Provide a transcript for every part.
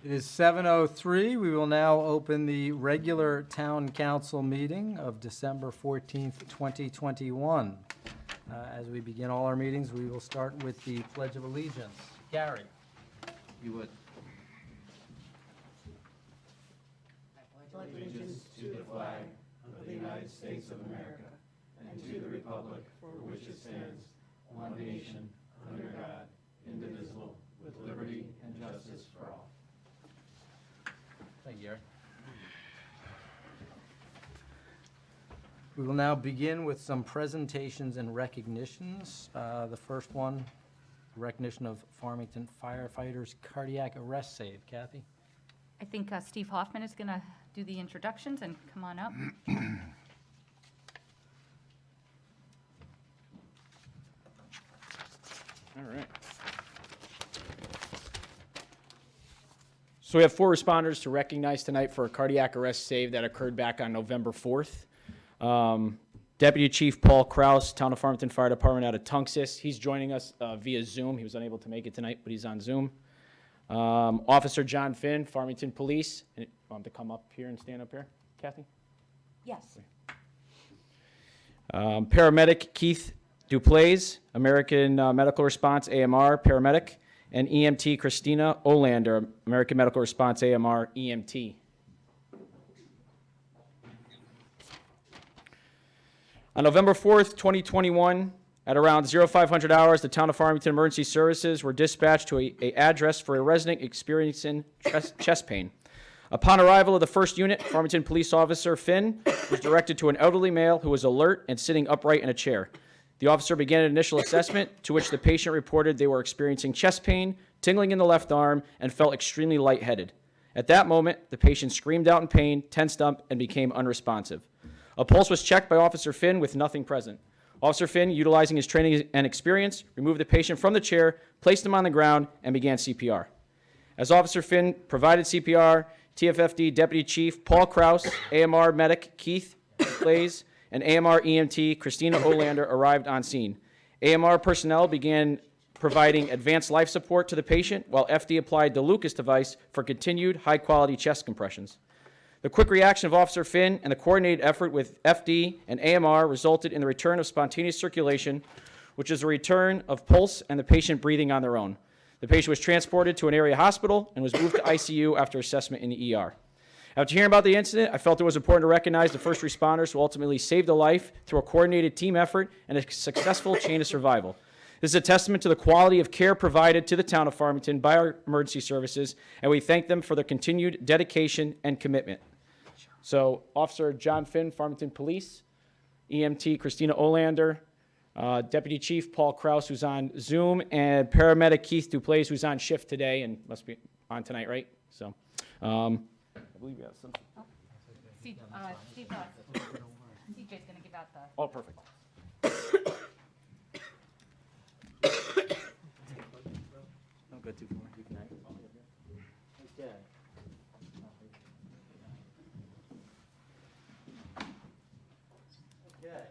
It is 7:03. We will now open the regular town council meeting of December 14th, 2021. As we begin all our meetings, we will start with the Pledge of Allegiance. Gary, you would. Allegiance to the flag of the United States of America and to the republic for which it stands, one nation, under God, indivisible, with liberty and justice for all. Thank you, Gary. We will now begin with some presentations and recognitions. The first one, recognition of Farmington firefighters' cardiac arrest save. Kathy? I think Steve Hoffman is going to do the introductions and come on up. All right. So we have 4 responders to recognize tonight for a cardiac arrest save that occurred back on November 4th. Deputy Chief Paul Kraus, Town of Farmington Fire Department out of Tunxis. He's joining us via Zoom. He was unable to make it tonight, but he's on Zoom. Officer John Finn, Farmington Police. And want him to come up here and stand up here, Kathy? Yes. Paramedic Keith Duplays, American Medical Response AMR paramedic, and EMT Christina Olander, American Medical Response AMR EMT. On November 4th, 2021, at around 0500 hours, the Town of Farmington Emergency Services were dispatched to an address for a resident experiencing chest pain. Upon arrival of the first unit, Farmington Police Officer Finn was directed to an elderly male who was alert and sitting upright in a chair. The officer began an initial assessment, to which the patient reported they were experiencing chest pain, tingling in the left arm, and felt extremely lightheaded. At that moment, the patient screamed out in pain, tensed up, and became unresponsive. A pulse was checked by Officer Finn with nothing present. Officer Finn, utilizing his training and experience, removed the patient from the chair, placed him on the ground, and began CPR. As Officer Finn provided CPR, TFFD Deputy Chief Paul Kraus, AMR Medic Keith Blaze, and AMR EMT Christina Olander arrived on scene. AMR personnel began providing advanced life support to the patient, while FD applied the Lucas device for continued high-quality chest compressions. The quick reaction of Officer Finn and the coordinated effort with FD and AMR resulted in the return of spontaneous circulation, which is a return of pulse and the patient breathing on their own. The patient was transported to an area hospital and was moved to ICU after assessment in the ER. After hearing about the incident, I felt it was important to recognize the first responders who ultimately saved a life through a coordinated team effort and a successful chain of survival. This is a testament to the quality of care provided to the Town of Farmington by our emergency services, and we thank them for their continued dedication and commitment. So, Officer John Finn, Farmington Police, EMT Christina Olander, Deputy Chief Paul Kraus, who's on Zoom, and Paramedic Keith Duplays, who's on shift today and must be on tonight, right? So, I believe we have some. Steve, CJ's going to give out the... Oh, perfect. Don't go too far. You can okay. Okay.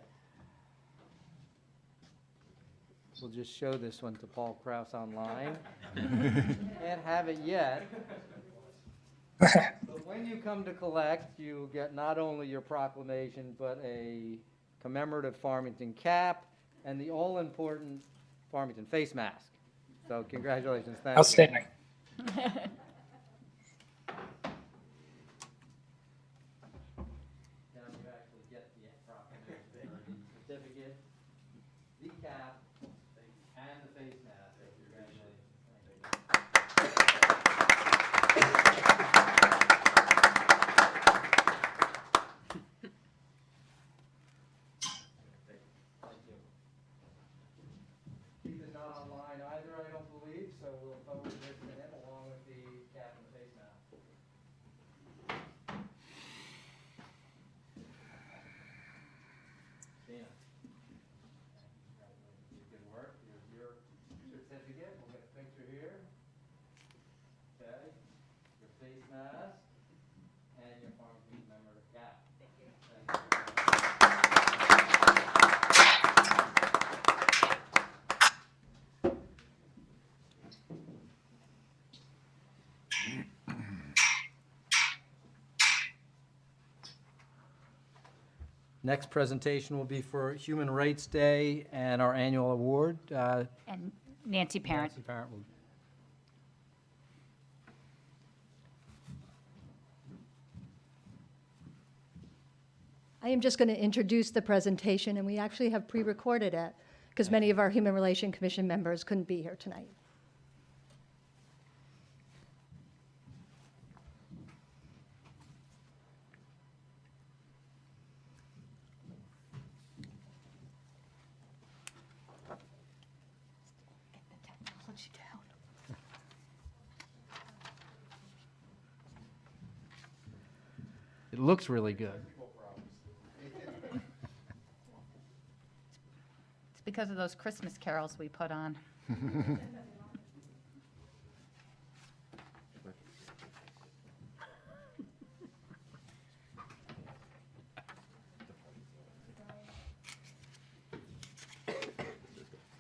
We'll just show this one to Paul Kraus online. Can't have it yet. But when you come to collect, you get not only your proclamation, but a commemorative Farmington cap and the all-important Farmington face mask. So congratulations. Thank you. Outstanding. Now you actually get the proclamation, or the certificate, the cap, and the face mask. Congratulations. Keith is not online either, I don't believe, so we'll forward this to him along with the cap and the face mask. Dana. Good work. Here's your certificate. We'll get a picture here. Okay. Your face mask and your Farmington commemorative cap. Thank you. Thank you. Next presentation will be for Human Rights Day and our annual award. And Nancy Parent. Nancy Parent will. I am just going to introduce the presentation, and we actually have pre-recorded it because many of our Human Relations Commission members couldn't be here tonight. Get the technology down. It looks really good. It's because of those Christmas carols we put on.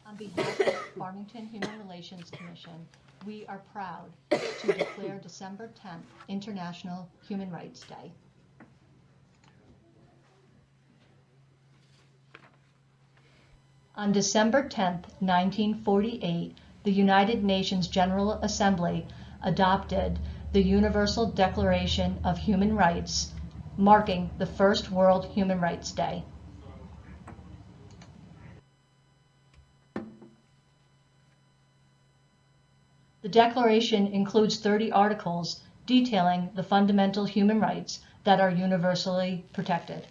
On behalf of Farmington Human Relations Commission, we are proud to declare December 10th International Human Rights Day. On December 10th, 1948, the United Nations General Assembly adopted the Universal Declaration of Human Rights, marking the first World Human Rights Day. The Declaration includes 30 articles detailing the fundamental human rights that are universally protected.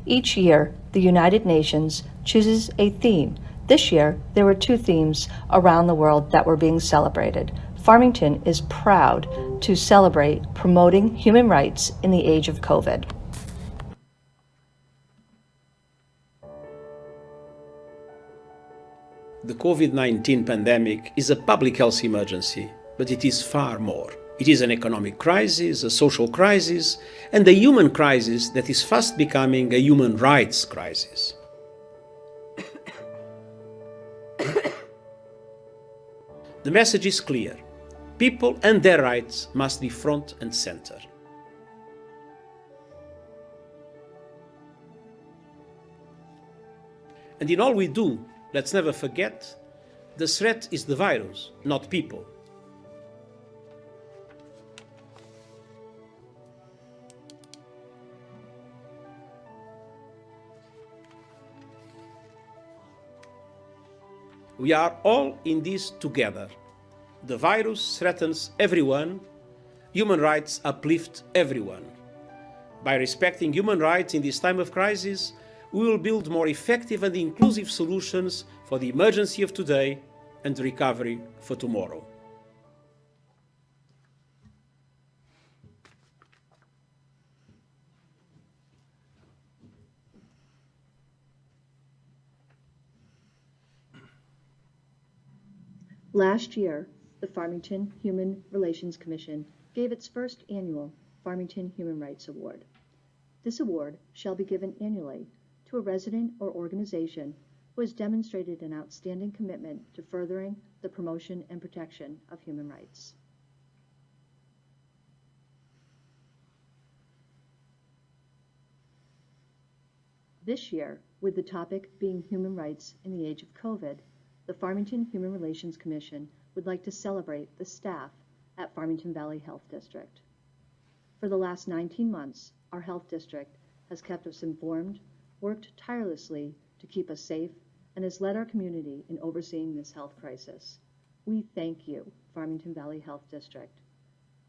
Each year, the United Nations chooses a theme. This year, there were 2 themes around the world that were being celebrated. Farmington is proud to celebrate promoting human rights in the age of COVID. The COVID-19 pandemic is a public health emergency, but it is far more. It is an economic crisis, a social crisis, and a human crisis that is fast becoming a human rights crisis. The message is clear. People and their rights must be front and center. And in all we do, let's never forget, the threat is the virus, not people. We are all in this together. The virus threatens everyone. Human rights uplift everyone. By respecting human rights in this time of crisis, we will build more effective and inclusive solutions for the emergency of today and the recovery for tomorrow. Last year, the Farmington Human Relations Commission gave its first annual Farmington Human Rights Award. This award shall be given annually to a resident or organization who has demonstrated an outstanding commitment to furthering the promotion and protection of human rights. This year, with the topic being human rights in the age of COVID, the Farmington Human Relations Commission would like to celebrate the staff at Farmington Valley Health District. For the last 19 months, our health district has kept us informed, worked tirelessly to keep us safe, and has led our community in overseeing this health crisis. We thank you, Farmington Valley Health District.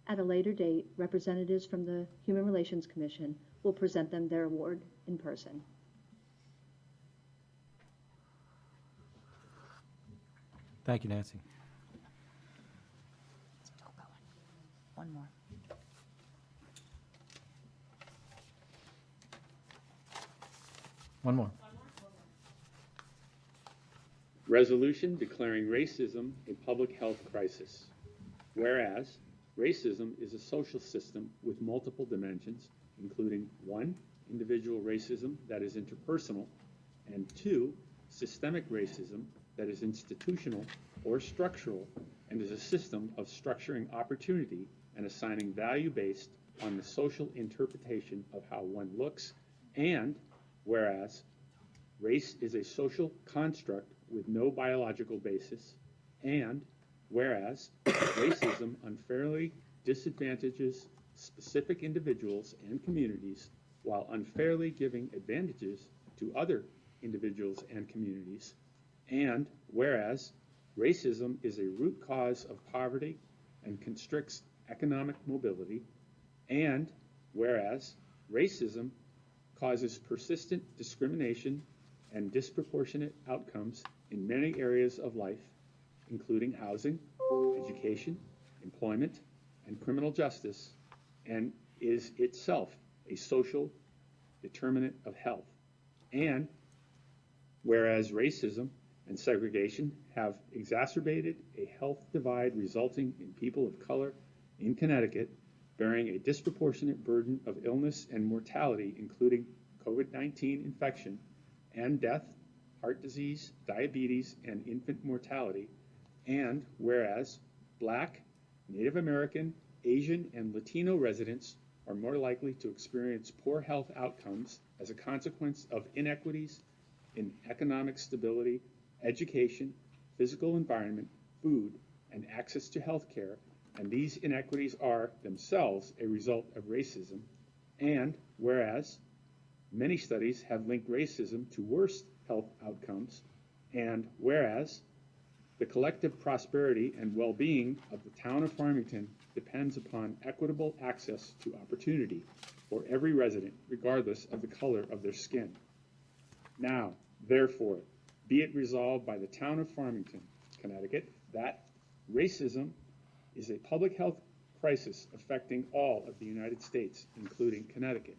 At a later date, representatives from the Human Relations Commission will present them their award in person. Thank you, Nancy. Still going. One more. One more. Resolution declaring racism a public health crisis. Whereas, racism is a social system with multiple dimensions, including 1, individual racism that is interpersonal, and 2, systemic racism that is institutional or structural and is a system of structuring opportunity and assigning value based on the social interpretation of how one looks, and whereas race is a social construct with no biological basis, and whereas racism unfairly disadvantages specific individuals and communities while unfairly giving advantages to other individuals and communities, and whereas racism is a root cause of poverty and constricts economic mobility, and whereas racism causes persistent discrimination and disproportionate outcomes in many areas of life, including housing, education, employment, and criminal justice, and is itself a social determinant of health. And whereas racism and segregation have exacerbated a health divide resulting in people of color in Connecticut bearing a disproportionate burden of illness and mortality, including COVID-19 infection and death, heart disease, diabetes, and infant mortality. And whereas Black, Native American, Asian, and Latino residents are more likely to experience poor health outcomes as a consequence of inequities in economic stability, education, physical environment, food, and access to health care, and these inequities are themselves a result of racism. And whereas many studies have linked racism to worse health outcomes, and whereas the collective prosperity and well-being of the town of Farmington depends upon equitable access to opportunity for every resident, regardless of the color of their skin. Now, therefore, be it resolved by the town of Farmington, Connecticut, that racism is a public health crisis affecting all of the United States, including Connecticut.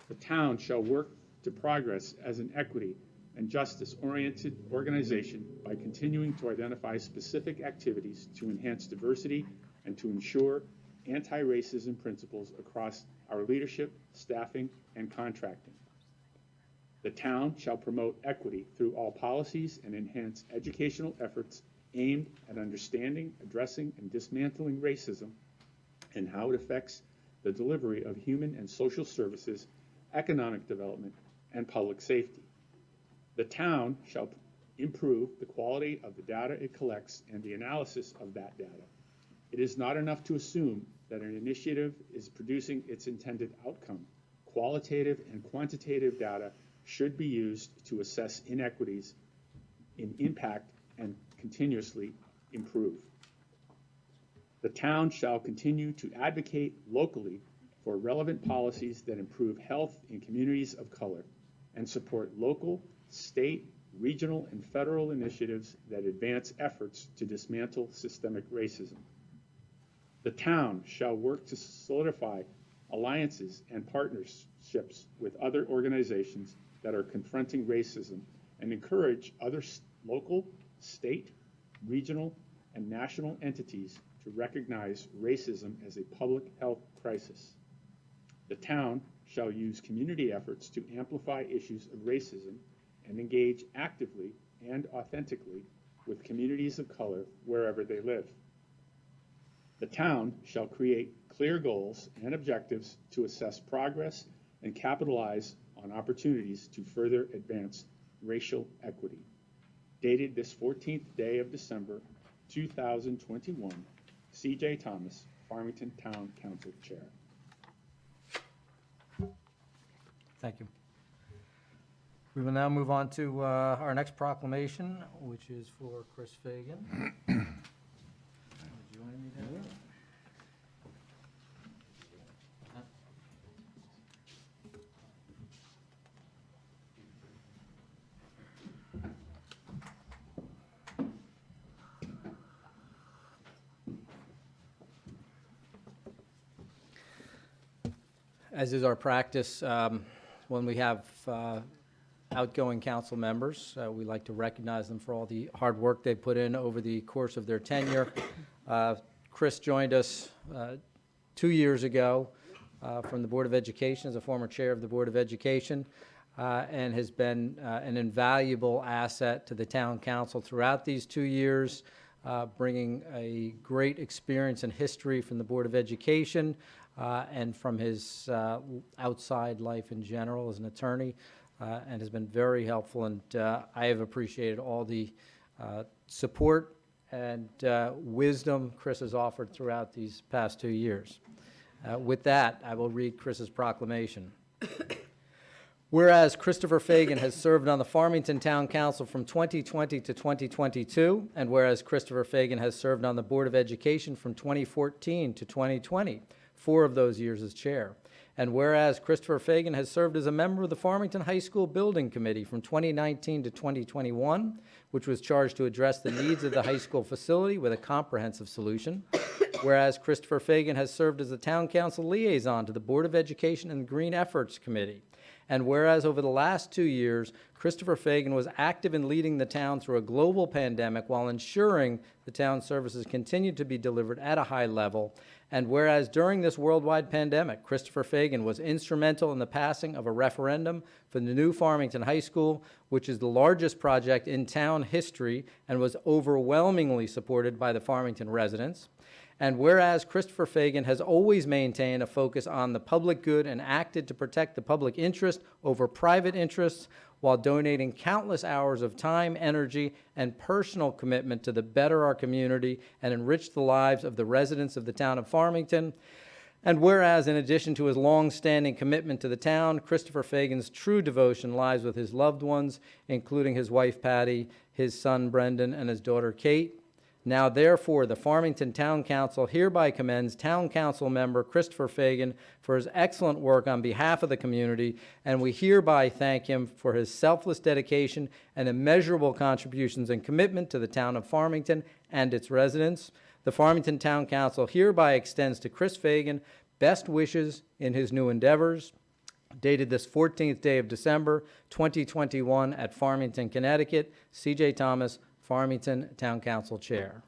The town shall work to progress as an equity and justice-oriented organization by continuing to identify specific activities to enhance diversity and to ensure anti-racism principles across our leadership, staffing, and contracting. The town shall promote equity through all policies and enhance educational efforts aimed at understanding, addressing, and dismantling racism and how it affects the delivery of human and social services, economic development, and public safety. The town shall improve the quality of the data it collects and the analysis of that data. It is not enough to assume that an initiative is producing its intended outcome. Qualitative and quantitative data should be used to assess inequities in impact and continuously improve. The town shall continue to advocate locally for relevant policies that improve health in communities of color and support local, state, regional, and federal initiatives that advance efforts to dismantle systemic racism. The town shall work to solidify alliances and partnerships with other organizations that are confronting racism and encourage other local, state, regional, and national entities to recognize racism as a public health crisis. The town shall use community efforts to amplify issues of racism and engage actively and authentically with communities of color wherever they live. The town shall create clear goals and objectives to assess progress and capitalize on opportunities to further advance racial equity. Dated this 14th day of December, 2021, C.J. Thomas, Farmington Town Council Chair. Thank you. We will now move on to our next proclamation, which is for Chris Fagan. Would you join me there? As is our practice, when we have outgoing council members, we like to recognize them for all the hard work they put in over the course of their tenure. Chris joined us 2 years ago from the Board of Education as a former chair of the Board of Education. and has been an invaluable asset to the town council throughout these 2 years, bringing a great experience and history from the Board of Education and from his outside life in general as an attorney, and has been very helpful. And I have appreciated all the support and wisdom Chris has offered throughout these past 2 years. With that, I will read Chris's proclamation. Whereas Christopher Fagan has served on the Farmington Town Council from 2020 to 2022, and whereas Christopher Fagan has served on the Board of Education from 2014 to 2020, 4 of those years as chair. And whereas Christopher Fagan has served as a member of the Farmington High School Building Committee from 2019 to 2021, which was charged to address the needs of the high school facility with a comprehensive solution. Whereas Christopher Fagan has served as the Town Council Liaison to the Board of Education and the Green Efforts Committee. And whereas over the last 2 years, Christopher Fagan was active in leading the town through a global pandemic while ensuring the town services continued to be delivered at a high level. And whereas during this worldwide pandemic, Christopher Fagan was instrumental in the passing of a referendum for the new Farmington High School, which is the largest project in town history and was overwhelmingly supported by the Farmington residents. And whereas Christopher Fagan has always maintained a focus on the public good and acted to protect the public interest over private interests while donating countless hours of time, energy, and personal commitment to better our community and enrich the lives of the residents of the town of Farmington. And whereas, in addition to his long-standing commitment to the town, Christopher Fagan's true devotion lies with his loved ones, including his wife Patty, his son Brendan, and his daughter Kate. Now, therefore, the Farmington Town Council hereby commends Town Council member Christopher Fagan for his excellent work on behalf of the community, and we hereby thank him for his selfless dedication and immeasurable contributions and commitment to the town of Farmington and its residents. The Farmington Town Council hereby extends to Chris Fagan best wishes in his new endeavors. Dated this 14th day of December, 2021 at Farmington, Connecticut, C.J. Thomas, Farmington Town Council Chair.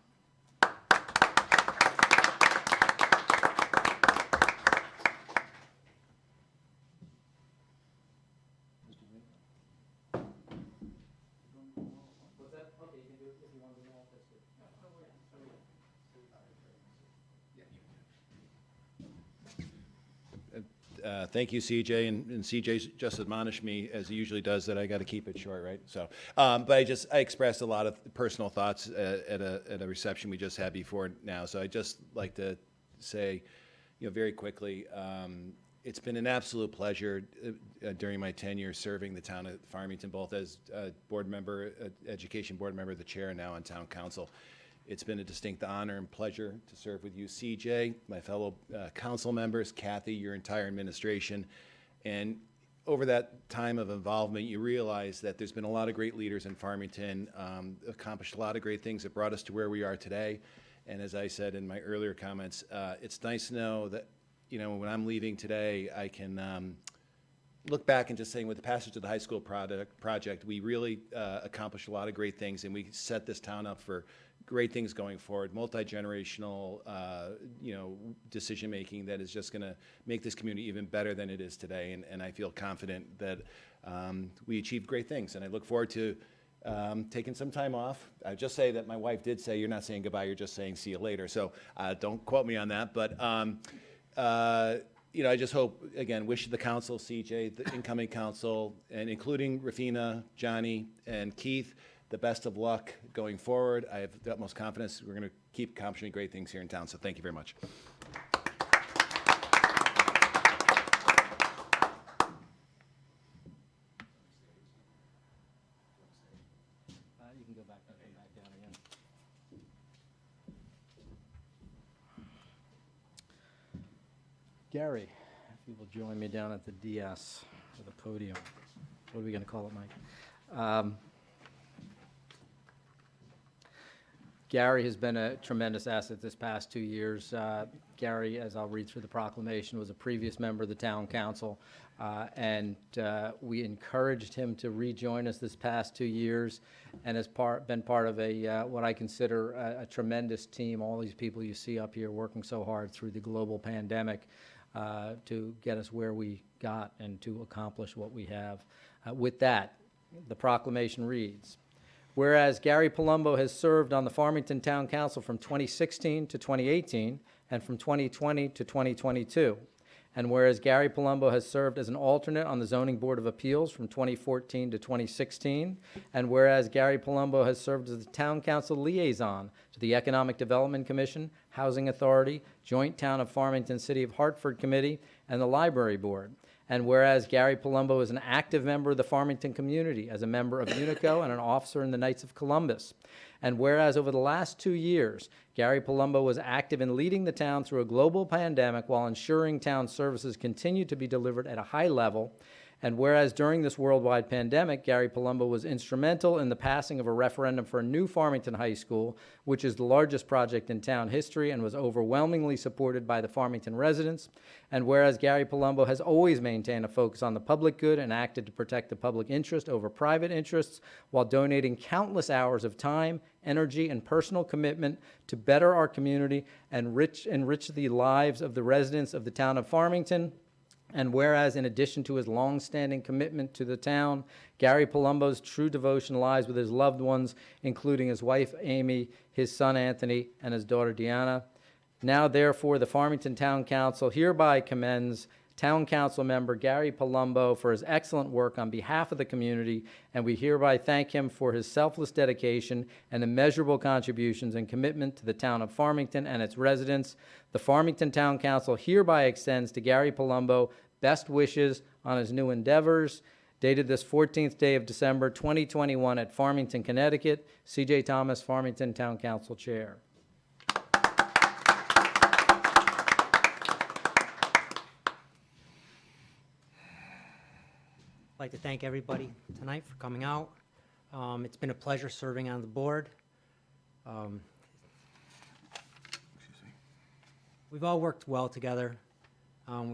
Thank you, CJ, and CJ's just admonished me, as he usually does, that I got to keep it short, right? So, but I expressed a lot of personal thoughts at a reception we just had before now. So I just like to say, very quickly, it's been an absolute pleasure during my tenure serving the town of Farmington, both as board member, education board member, the chair, and now on town council. It's been a distinct honor and pleasure to serve with you, CJ, my fellow council members, Kathy, your entire administration. And over that time of involvement, you realize that there's been a lot of great leaders in Farmington, accomplished a lot of great things that brought us to where we are today. And as I said in my earlier comments, it's nice to know that, when I'm leaving today, I can look back and just saying with the passage of the high school project, we really accomplished a lot of great things, and we set this town up for great things going forward, multi-generational, decision-making that is just going to make this community even better than it is today. And I feel confident that we achieved great things. And I look forward to taking some time off. I just say that my wife did say, you're not saying goodbye, you're just saying see you later. So don't quote me on that. But, I just hope, again, wish the council, CJ, the incoming council, and including Rafina, Johnny, and Keith, the best of luck going forward. I have the utmost confidence we're going to keep accomplishing great things here in town. So thank you very much. You can go back and come back down again. Gary, if you will join me down at the DS, or the podium. What are we going to call it, Mike? Gary has been a tremendous asset this past 2 years. Gary, as I'll read through the proclamation, was a previous member of the town council, and we encouraged him to rejoin us this past 2 years, and has been part of what I consider a tremendous team. All these people you see up here working so hard through the global pandemic to get us where we got and to accomplish what we have. With that, the proclamation reads, whereas Gary Palumbo has served on the Farmington Town Council from 2016 to 2018 and from 2020 to 2022, and whereas Gary Palumbo has served as an alternate on the Zoning Board of Appeals from 2014 to 2016, and whereas Gary Palumbo has served as the Town Council Liaison to the Economic Development Commission, Housing Authority, Joint Town of Farmington City of Hartford Committee, and the Library Board, and whereas Gary Palumbo is an active member of the Farmington community as a member of UNICO and an officer in the Knights of Columbus, and whereas over the last 2 years, Gary Palumbo was active in leading the town through a global pandemic while ensuring town services continued to be delivered at a high level, and whereas during this worldwide pandemic, Gary Palumbo was instrumental in the passing of a referendum for a new Farmington High School, which is the largest project in town history and was overwhelmingly supported by the Farmington residents, and whereas Gary Palumbo has always maintained a focus on the public good and acted to protect the public interest over private interests while donating countless hours of time, energy, and personal commitment to better our community and enrich the lives of the residents of the town of Farmington. And whereas, in addition to his long-standing commitment to the town, Gary Palumbo's true devotion lies with his loved ones, including his wife, Amy, his son, Anthony, and his daughter, Deanna. Now, therefore, the Farmington Town Council hereby commends Town Council member Gary Palumbo for his excellent work on behalf of the community, and we hereby thank him for his selfless dedication and immeasurable contributions and commitment to the town of Farmington and its residents. The Farmington Town Council hereby extends to Gary Palumbo best wishes on his new endeavors. Dated this 14th day of December 2021 at Farmington, Connecticut. C.J. Thomas, Farmington Town Council Chair. I'd like to thank everybody tonight for coming out. It's been a pleasure serving on the board. We've all worked well together.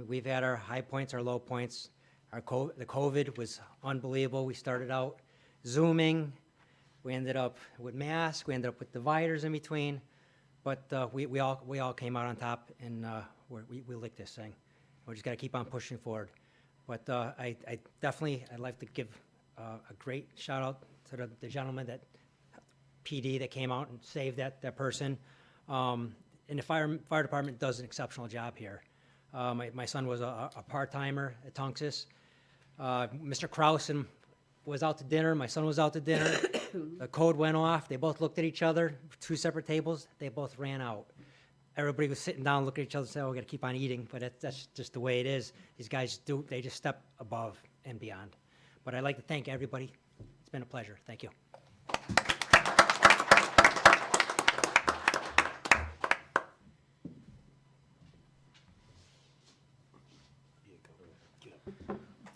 We've had our high points, our low points. The COVID was unbelievable. We started out Zooming. We ended up with masks. We ended up with dividers in between. But we all came out on top, and we licked this thing. We just got to keep on pushing forward. But I'd like to give a great shout out to the gentleman, that PD that came out and saved that person. And the fire department does an exceptional job here. My son was a part-timer at Tunxus. Mr. Krausen was out to dinner. My son was out to dinner. The code went off. They both looked at each other, 2 separate tables. They both ran out. Everybody was sitting down, looking at each other and saying, oh, we got to keep on eating, but that's just the way it is. These guys they just step above and beyond. But I'd like to thank everybody. It's been a pleasure. Thank you.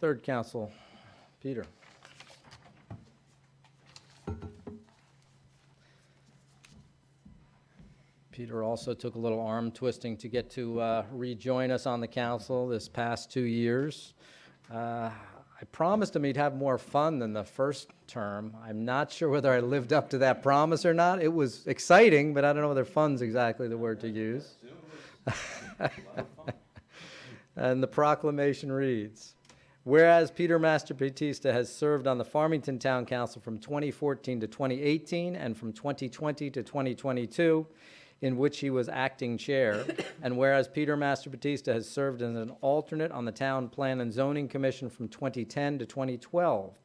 Third Council, Peter. Peter also took a little arm twisting to get to rejoin us on the council this past 2 years. I promised him he'd have more fun than the first term. I'm not sure whether I lived up to that promise or not. It was exciting, but I don't know whether fun's exactly the word to use. And the proclamation reads, whereas Peter Master Batista has served on the Farmington Town Council from 2014 to 2018 and from 2020 to 2022, in which he was acting chair, and whereas Peter Master Batista has served as an alternate on the Town Plan and Zoning Commission from 2010 to 2012,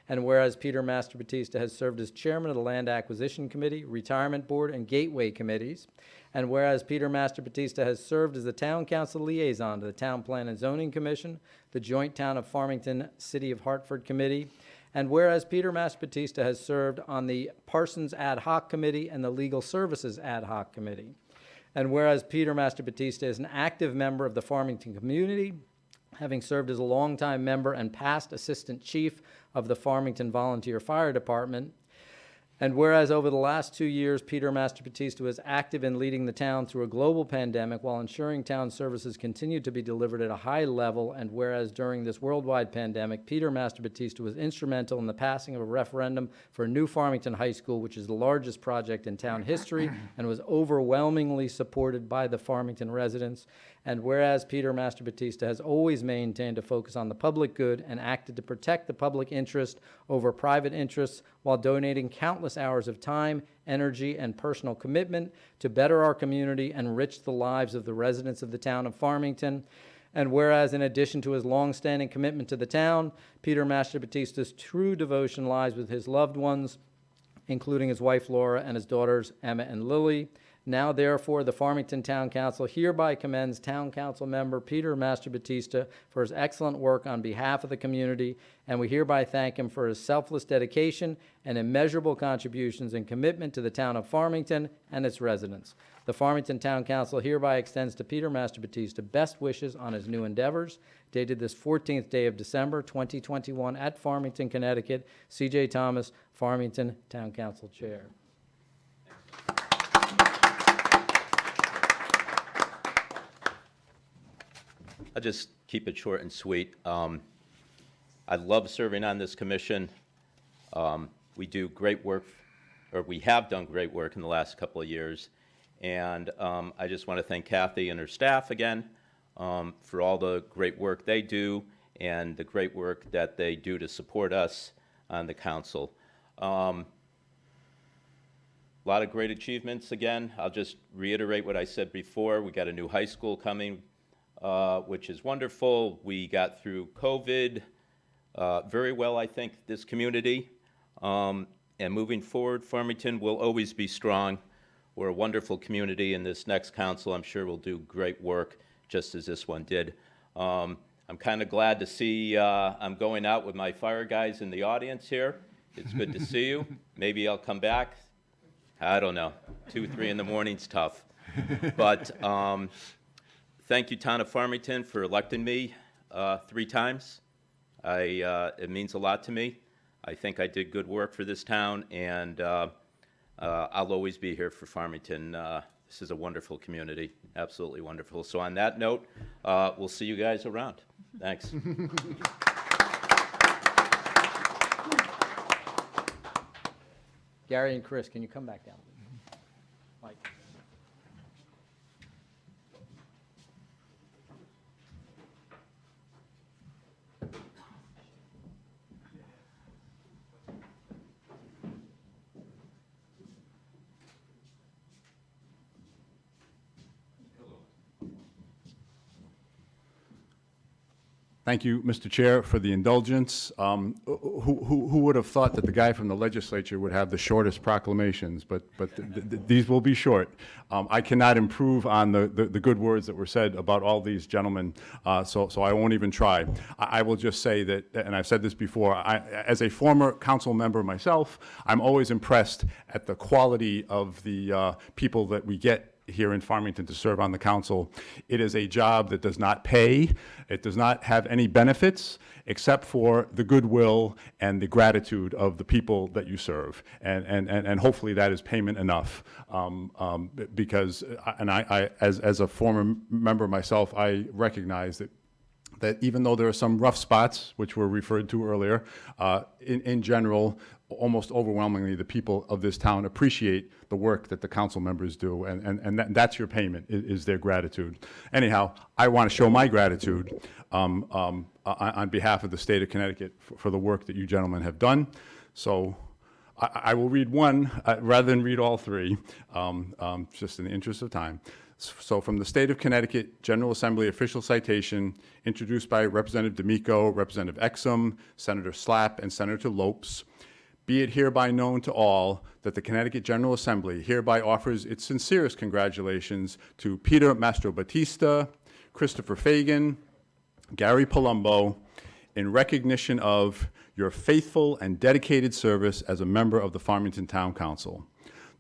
and whereas Peter Master Batista has served as chairman of the Land Acquisition Committee, Retirement Board, and Gateway Committees, and whereas Peter Master Batista has served as the Town Council Liaison to the Town Plan and Zoning Commission, the Joint Town of Farmington City of Hartford Committee, and whereas Peter Master Batista has served on the Parsons Ad Hoc Committee and the Legal Services Ad Hoc Committee, and whereas Peter Master Batista is an active member of the Farmington community, having served as a longtime member and past Assistant Chief of the Farmington Volunteer Fire Department, And whereas over the last 2 years, Peter Masterbatista was active in leading the town through a global pandemic while ensuring town services continued to be delivered at a high level, and whereas during this worldwide pandemic, Peter Masterbatista was instrumental in the passing of a referendum for a new Farmington High School, which is the largest project in town history and was overwhelmingly supported by the Farmington residents. And whereas Peter Masterbatista has always maintained a focus on the public good and acted to protect the public interest over private interests while donating countless hours of time, energy, and personal commitment to better our community and enrich the lives of the residents of the town of Farmington. And whereas in addition to his long-standing commitment to the town, Peter Masterbatista's true devotion lies with his loved ones, including his wife Laura and his daughters Emma and Lily. Now, therefore, the Farmington Town Council hereby commends Town Council member Peter Masterbatista for his excellent work on behalf of the community, and we hereby thank him for his selfless dedication and immeasurable contributions and commitment to the town of Farmington and its residents. The Farmington Town Council hereby extends to Peter Masterbatista best wishes on his new endeavors. Dated this 14th day of December, 2021, at Farmington, Connecticut. C.J. Thomas, Farmington Town Council Chair. I'll just keep it short and sweet. I love serving on this commission. We do great work, or we have done great work in the last couple of years. And I just want to thank Kathy and her staff again for all the great work they do and the great work that they do to support us on the council. A lot of great achievements again. I'll just reiterate what I said before. We got a new high school coming, which is wonderful. We got through COVID very well, I think, this community. And moving forward, Farmington will always be strong. We're a wonderful community, and this next council, I'm sure, will do great work, just as this one did. I'm kind of glad to see I'm going out with my fire guys in the audience here. It's good to see you. Maybe I'll come back. I don't know. 2, 3 in the morning's tough. But thank you, Town of Farmington, for electing me 3 times. It means a lot to me. I think I did good work for this town, and I'll always be here for Farmington. This is a wonderful community, absolutely wonderful. So on that note, we'll see you guys around. Thanks. Gary and Chris, can you come back down? Mike. Thank you, Mr. Chair, for the indulgence. Who would have thought that the guy from the legislature would have the shortest proclamations, but these will be short. I cannot improve on the good words that were said about all these gentlemen, so I won't even try. I will just say that, and I've said this before, as a former council member myself, I'm always impressed at the quality of the people that we get here in Farmington to serve on the council. It is a job that does not pay. It does not have any benefits except for the goodwill and the gratitude of the people that you serve. And hopefully that is payment enough. Because, and I as a former member myself, I recognize that even though there are some rough spots, which were referred to earlier, in general, almost overwhelmingly, the people of this town appreciate the work that the council members do, and that's your payment, is their gratitude. Anyhow, I want to show my gratitude on behalf of the state of Connecticut for the work that you gentlemen have done. So I will read one rather than read all 3, just in the interest of time. So from the State of Connecticut General Assembly official citation, introduced by Representative D'Amico, Representative Exum, Senator Slapp, and Senator Lopes, be it hereby known to all that the Connecticut General Assembly hereby offers its sincerest congratulations to Peter Mastrobatista, Christopher Fagan, Gary Palumbo, in recognition of your faithful and dedicated service as a member of the Farmington Town Council.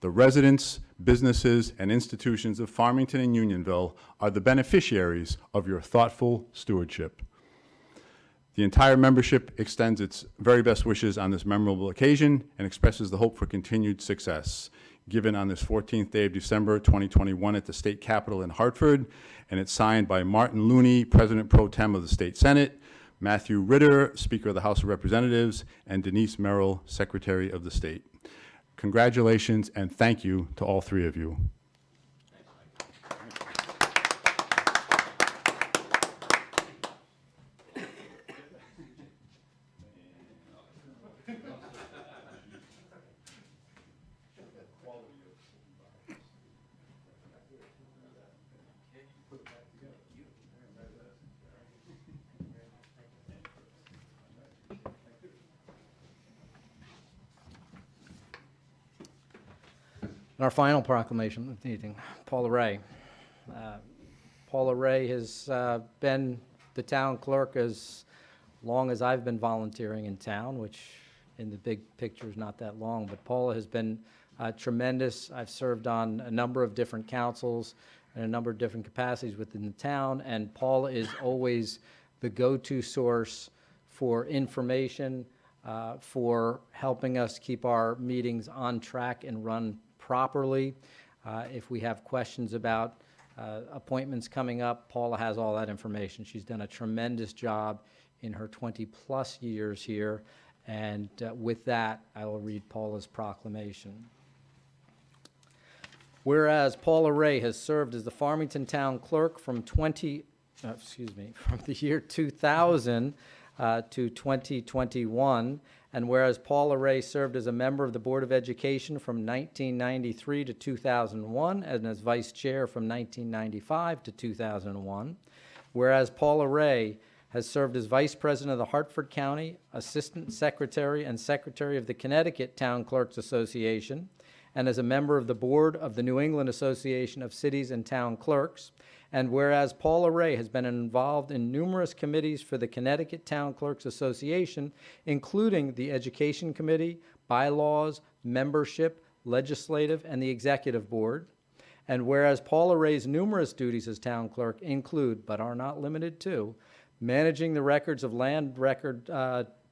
The residents, businesses, and institutions of Farmington and Unionville are the beneficiaries of your thoughtful stewardship. The entire membership extends its very best wishes on this memorable occasion and expresses the hope for continued success. Given on this 14th day of December 2021 at the State Capitol in Hartford, and it's signed by Martin Looney, President Pro Tem of the State Senate, Matthew Ritter, Speaker of the House of Representatives, and Denise Merrill, Secretary of the State. Congratulations and thank you to all three of you. And our final proclamation of the evening, Paula Ray. Paula Ray has been the town clerk as long as I've been volunteering in town, which in the big picture is not that long, but Paula has been tremendous. I've served on a number of different councils and a number of different capacities within the town, and Paula is always the go-to source for information, for helping us keep our meetings on track and run properly. If we have questions about appointments coming up, Paula has all that information. She's done a tremendous job in her 20-plus years here, and with that, I will read Paula's proclamation. Whereas Paula Ray has served as the Farmington Town Clerk from from the year 2000 to 2021, and whereas Paula Ray served as a member of the Board of Education from 1993 to 2001 and as Vice Chair from 1995 to 2001, whereas Paula Ray has served as Vice President of the Hartford County, Assistant Secretary and Secretary of the Connecticut Town Clerks Association, and as a member of the Board of the New England Association of Cities and Town Clerks, and whereas Paula Ray has been involved in numerous committees for the Connecticut Town Clerks Association, including the Education Committee, Bylaws, Membership, Legislative, and the Executive Board, and whereas Paula Ray's numerous duties as town clerk include, but are not limited to, managing the records of land record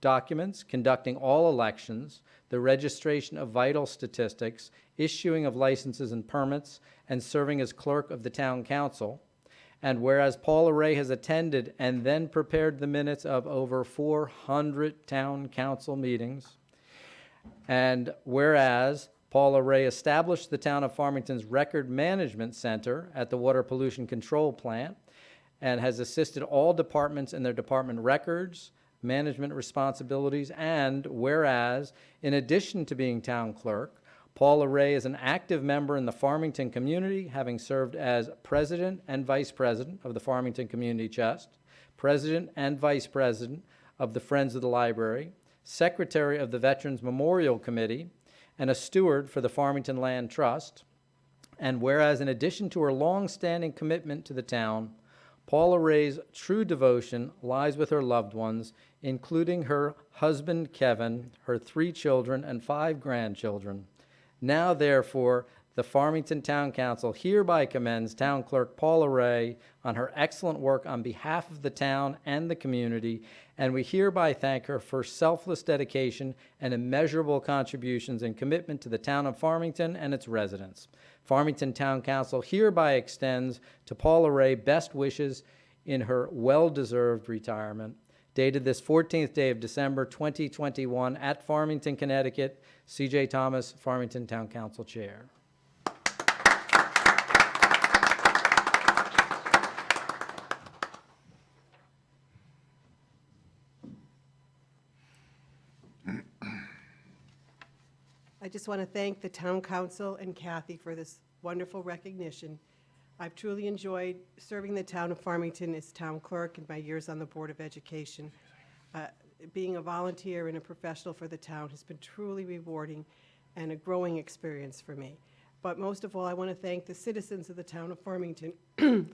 documents, conducting all elections, the registration of vital statistics, issuing of licenses and permits, and serving as clerk of the town council. And whereas Paula Ray has attended and then prepared the minutes of over 400 town council meetings, and whereas Paula Ray established the town of Farmington's Record Management Center at the Water Pollution Control Plant and has assisted all departments in their department records, management responsibilities, and whereas, in addition to being town clerk, Paula Ray is an active member in the Farmington community, having served as President and Vice President of the Farmington Community Chest, President and Vice President of the Friends of the Library, Secretary of the Veterans Memorial Committee, and a steward for the Farmington Land Trust. And whereas, in addition to her long-standing commitment to the town, Paula Ray's true devotion lies with her loved ones, including her husband, Kevin, her 3 children, and 5 grandchildren. Now, therefore, the Farmington Town Council hereby commends Town Clerk Paula Ray on her excellent work on behalf of the town and the community, and we hereby thank her for selfless dedication and immeasurable contributions and commitment to the town of Farmington and its residents. Farmington Town Council hereby extends to Paula Ray best wishes in her well-deserved retirement. Dated this 14th day of December 2021 at Farmington, Connecticut, C.J. Thomas, Farmington Town Council Chair. I just want to thank the Town Council and Kathy for this wonderful recognition. I've truly enjoyed serving the town of Farmington as town clerk in my years on the Board of Education. Being a volunteer and a professional for the town has been truly rewarding and a growing experience for me. But most of all, I want to thank the citizens of the town of Farmington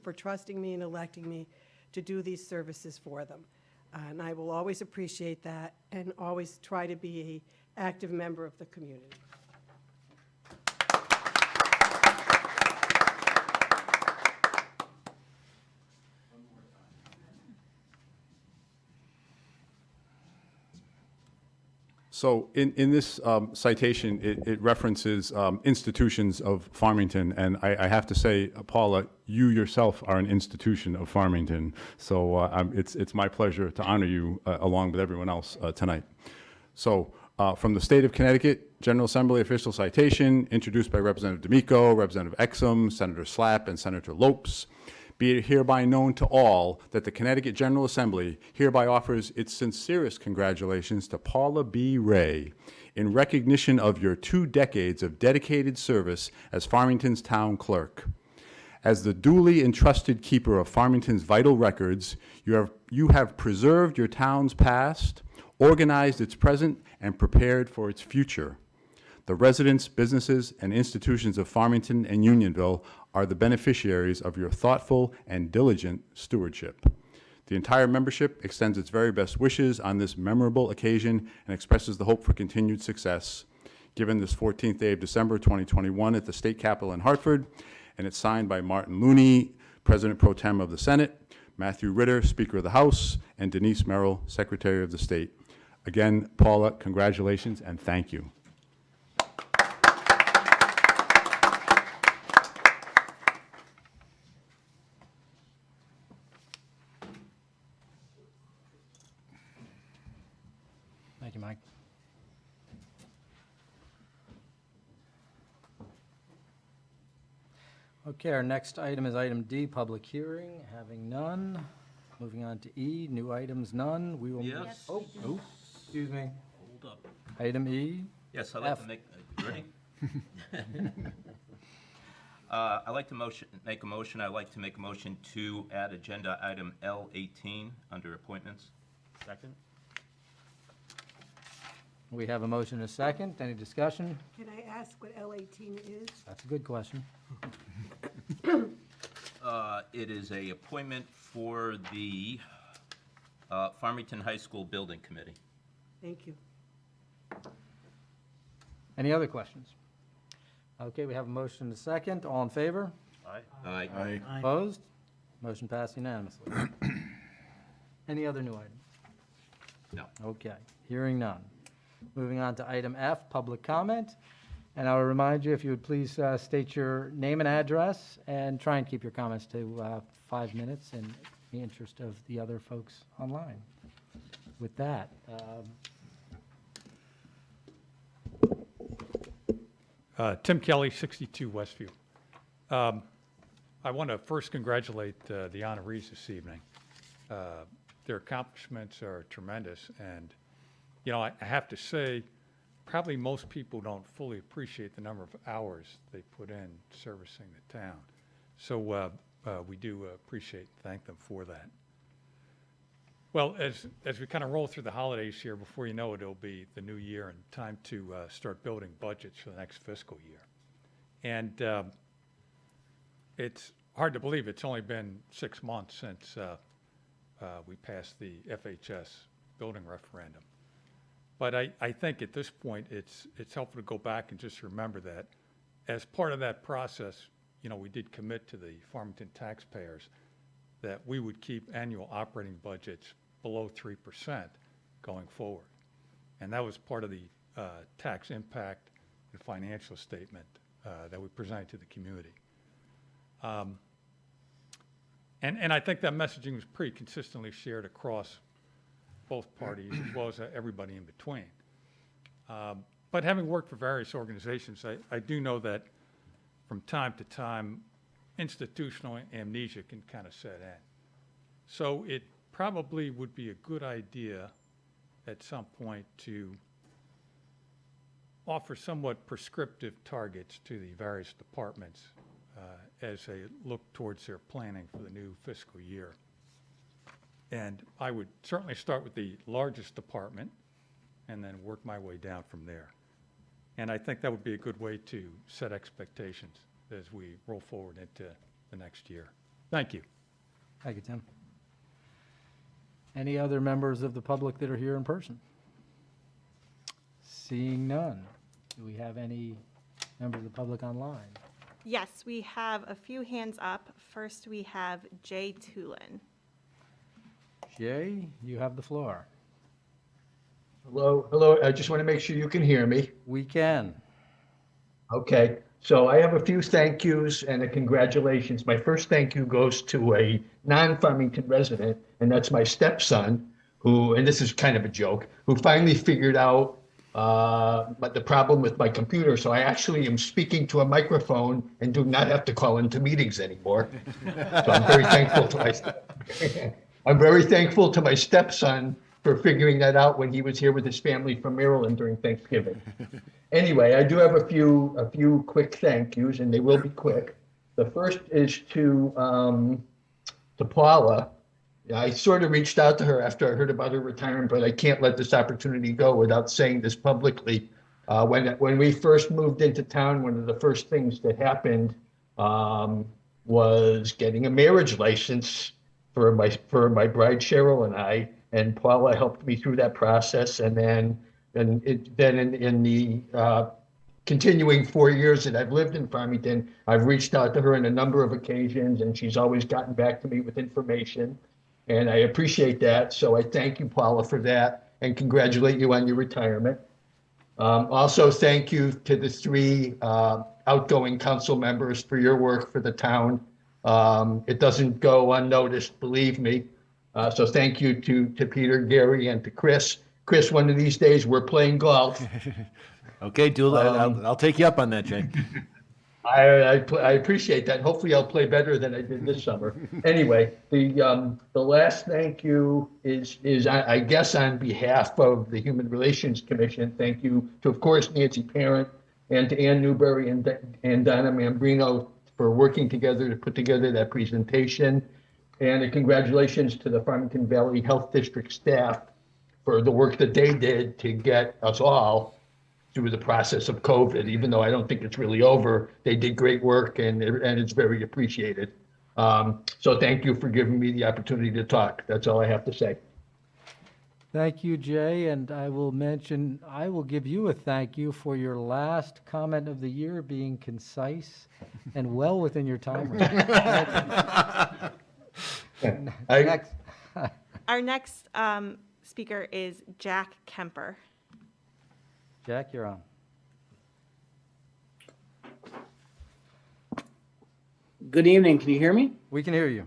for trusting me and electing me to do these services for them. And I will always appreciate that and always try to be an active member of the community. So in this citation, it references institutions of Farmington, and I have to say, Paula, you yourself are an institution of Farmington. So it's my pleasure to honor you along with everyone else tonight. So from the state of Connecticut, General Assembly official citation introduced by Representative D'Amico, Representative Exum, Senator Slapp, and Senator Lopes. Be it hereby known to all that the Connecticut General Assembly hereby offers its sincerest congratulations to Paula B. Ray in recognition of your 2 decades of dedicated service as Farmington's town clerk. As the duly entrusted keeper of Farmington's vital records, you have preserved your town's past, organized its present, and prepared for its future. The residents, businesses, and institutions of Farmington and Unionville are the beneficiaries of your thoughtful and diligent stewardship. The entire membership extends its very best wishes on this memorable occasion and expresses the hope for continued success. Given this 14th day of December 2021 at the State Capitol in Hartford, and it's signed by Martin Looney, President Pro Tem of the Senate, Matthew Ritter, Speaker of the House, and Denise Merrill, Secretary of the State. Again, Paula, congratulations and thank you. Thank you, Mike. Okay, our next item is item D, public hearing. Having none. Moving on to E, new items, none. We will. Yes. Oh, excuse me. Hold up. Item E. Yes, I'd like F. to make, ready? I'd like to make a motion. I'd like to make a motion to add agenda item L18 under appointments. Second? We have a motion and a second. Any discussion? Can I ask what L18 is? That's a good question. It is a appointment for the Farmington High School Building Committee. Thank you. Any other questions? Okay, we have a motion and a second. All in favor? Aye. Aye. Opposed? Motion passed unanimously. Any other new items? No. Okay, hearing none. Moving on to item F, public comment. And I will remind you, if you would please state your name and address and try and keep your comments to 5 minutes in the interest of the other folks online. With that, Tim Kelly, 62 Westview. I want to first congratulate the honorees this evening. Their accomplishments are tremendous, and, you know, I have to say, probably most people don't fully appreciate the number of hours they put in servicing the town. So we do appreciate and thank them for that. Well, as we kind of roll through the holidays here, before you know it, it'll be the new year and time to start building budgets for the next fiscal year. And it's hard to believe it's only been 6 months since we passed the FHS building referendum. But I think at this point, it's helpful to go back and just remember that as part of that process, you know, we did commit to the Farmington taxpayers that we would keep annual operating budgets below 3% going forward. And that was part of the tax impact and financial statement that we presented to the community. And I think that messaging was pretty consistently shared across both parties as well as everybody in between. But having worked for various organizations, I do know that from time to time, institutional amnesia can kind of set in. So it probably would be a good idea at some point to offer somewhat prescriptive targets to the various departments as they look towards their planning for the new fiscal year. And I would certainly start with the largest department and then work my way down from there. And I think that would be a good way to set expectations as we roll forward into the next year. Thank you. thank you, Tim. Any other members of the public that are here in person? Seeing none. Do we have any members of the public online? Yes, we have a few hands up. First, we have Jay Tulin. Jay, you have the floor. Hello, hello. I just want to make sure you can hear me. We can. Okay, so I have a few thank yous and a congratulations. My first thank you goes to a non-Farmington resident, and that's my stepson, who, and this is kind of a joke, who finally figured out but the problem with my computer. So I actually am speaking to a microphone and do not have to call into meetings anymore. So I'm very thankful to my I'm very thankful to my stepson for figuring that out when he was here with his family from Maryland during Thanksgiving. Anyway, I do have a few quick thank yous, and they will be quick. The first is to Paula. I sort of reached out to her after I heard about her retirement, but I can't let this opportunity go without saying this publicly. When we first moved into town, one of the first things that happened was getting a marriage license for my bride Cheryl and I, and Paula helped me through that process. And then in the continuing 4 years that I've lived in Farmington, I've reached out to her on a number of occasions, and she's always gotten back to me with information. And I appreciate that. So I thank you, Paula, for that, and congratulate you on your retirement. Also, thank you to the three outgoing council members for your work for the town. It doesn't go unnoticed, believe me. So thank you to Peter, Gary, and to Chris. Chris, one of these days we're playing golf. Okay, Dool, I'll take you up on that, Jay. I appreciate that. Hopefully, I'll play better than I did this summer. Anyway, the last thank you is I guess on behalf of the Human Relations Commission. Thank you to, of course, Nancy Parent and to Ann Newberry and Donna Mambrino for working together to put together that presentation. And congratulations to the Farmington Valley Health District staff for the work that they did to get us all through the process of COVID. Even though I don't think it's really over, they did great work, and it's very appreciated. So thank you for giving me the opportunity to talk. That's all I have to say. Thank you, Jay, and I will give you a thank you for your last comment of the year being concise and well within your time limit. Next. Our next speaker is Jack Kemper. Jack, you're on. Good evening. Can you hear me? We can hear you.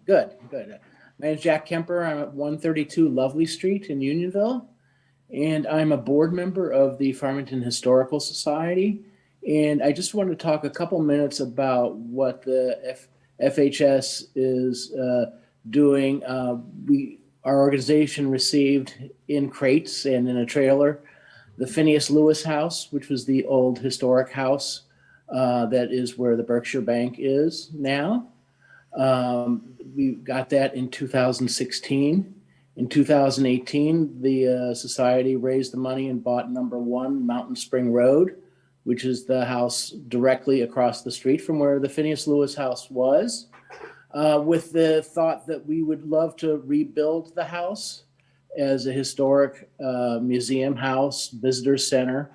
Good, good. My name is Jack Kemper. I'm at 132 Lovely Street in Unionville, and I'm a board member of the Farmington Historical Society. And I just wanted to talk a couple minutes about what the FHS is doing. Our organization received in crates and in a trailer the Phineas Lewis House, which was the old historic house that is where the Berkshire Bank is now. We got that in 2016. In 2018, the society raised the money and bought number 1 Mountain Spring Road, which is the house directly across the street from where the Phineas Lewis House was, with the thought that we would love to rebuild the house as a historic museum house, visitor center.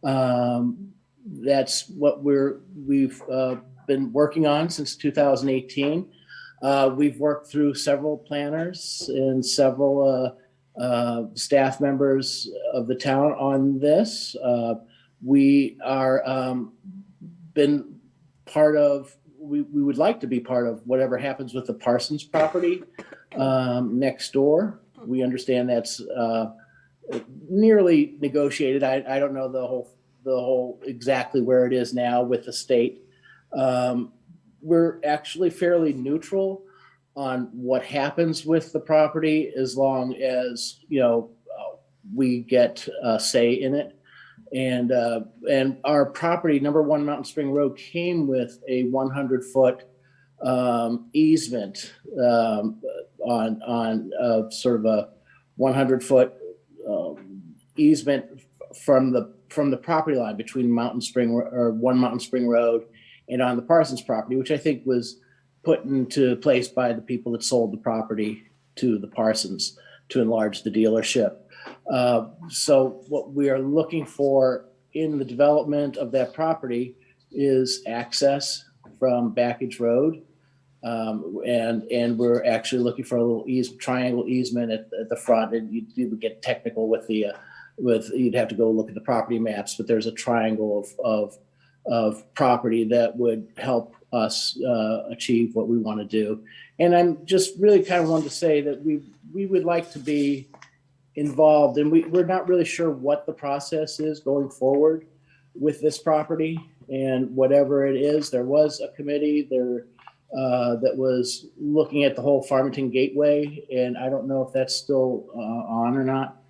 That's what we've been working on since 2018. We've worked through several planners and several staff members of the town on this. We are been part of, we would like to be part of whatever happens with the Parsons property next door. We understand that's nearly negotiated. I don't know the whole exactly where it is now with the state. We're actually fairly neutral on what happens with the property as long as, you know, we get a say in it. And our property, number 1 Mountain Spring Road, came with a 100-foot easement on sort of a 100-foot easement from the property line between Mountain Spring or 1 Mountain Spring Road and on the Parsons property, which I think was put into place by the people that sold the property to the Parsons to enlarge the dealership. So what we are looking for in the development of that property is access from Backage Road And we're actually looking for a little triangle easement at the front, and you would get technical with you'd have to go look at the property maps, but there's a triangle of property that would help us achieve what we want to do. And I'm just really kind of wanted to say that we would like to be involved, and we're not really sure what the process is going forward with this property. And whatever it is, there was a committee there that was looking at the whole Farmington Gateway, and I don't know if that's still on or not.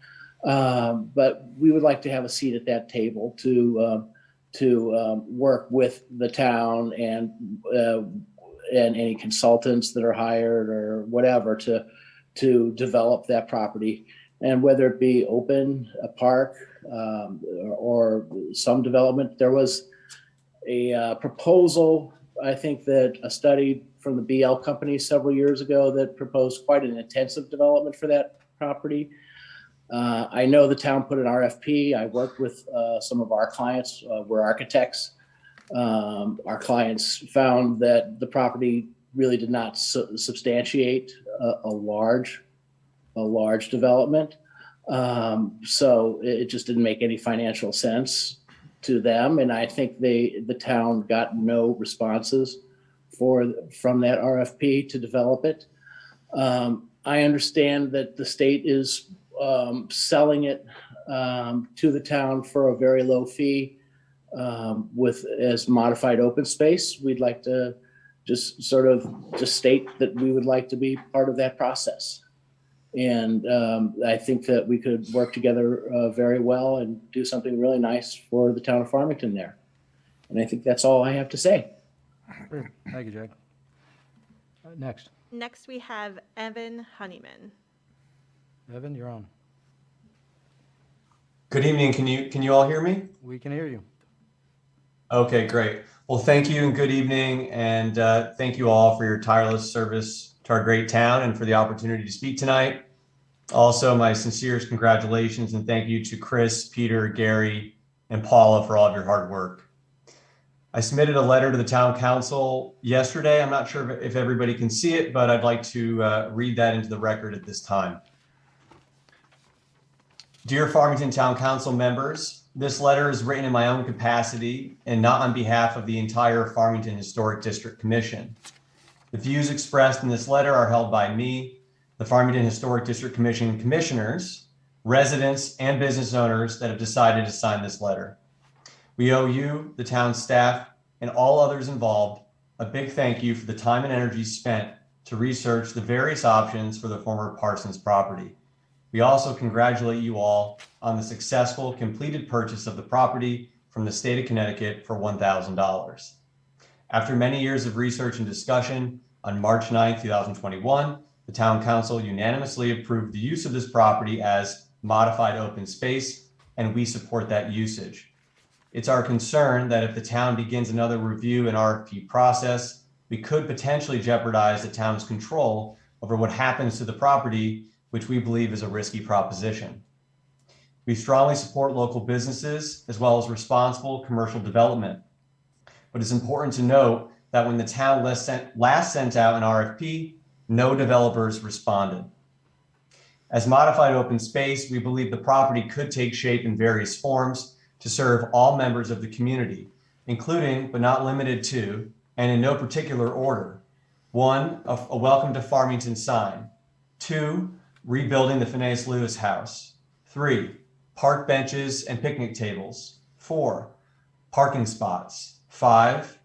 But we would like to have a seat at that table to work with the town and any consultants that are hired or whatever to develop that property. And whether it be open, a park, or some development, there was a proposal, I think that a study from the BL company several years ago that proposed quite an intensive development for that property. I know the town put an RFP. I worked with some of our clients, we're architects. Our clients found that the property really did not substantiate a large development. So it just didn't make any financial sense to them. And I think the town got no responses from that RFP to develop it. I understand that the state is selling it to the town for a very low fee as modified open space. We'd like to just state that we would like to be part of that process. And I think that we could work together very well and do something really nice for the town of Farmington there. And I think that's all I have to say. Great. Thank you, Jack. Next. Next, we have Evan Honeyman. Evan, you're on. Good evening. Can you all hear me? We can hear you. Okay, great. Well, thank you and good evening. And thank you all for your tireless service to our great town and for the opportunity to speak tonight. Also, my sincerest congratulations and thank you to Chris, Peter, Gary, and Paula for all of your hard work. I submitted a letter to the town council yesterday. I'm not sure if everybody can see it, but I'd like to read that into the record at this time. Dear Farmington Town Council members, this letter is written in my own capacity and not on behalf of the entire Farmington Historic District Commission. The views expressed in this letter are held by me, the Farmington Historic District Commission commissioners, residents, and business owners that have decided to sign this letter. We owe you, the town staff, and all others involved, a big thank you for the time and energy spent to research the various options for the former Parsons property. We also congratulate you all on the successful completed purchase of the property from the state of Connecticut for $1,000. After many years of research and discussion, on March 9, 2021, the town council unanimously approved the use of this property as modified open space, and we support that usage. It's our concern that if the town begins another review and RFP process, we could potentially jeopardize the town's control over what happens to the property, which we believe is a risky proposition. We strongly support local businesses as well as responsible commercial development. But it's important to note that when the town last sent out an RFP, no developers responded. As modified open space, we believe the property could take shape in various forms to serve all members of the community, including, but not limited to, and in no particular order, 1, a welcome to Farmington sign, 2, rebuilding the Phineas Lewis House, 3, park benches and picnic tables, 4, parking spots, 5,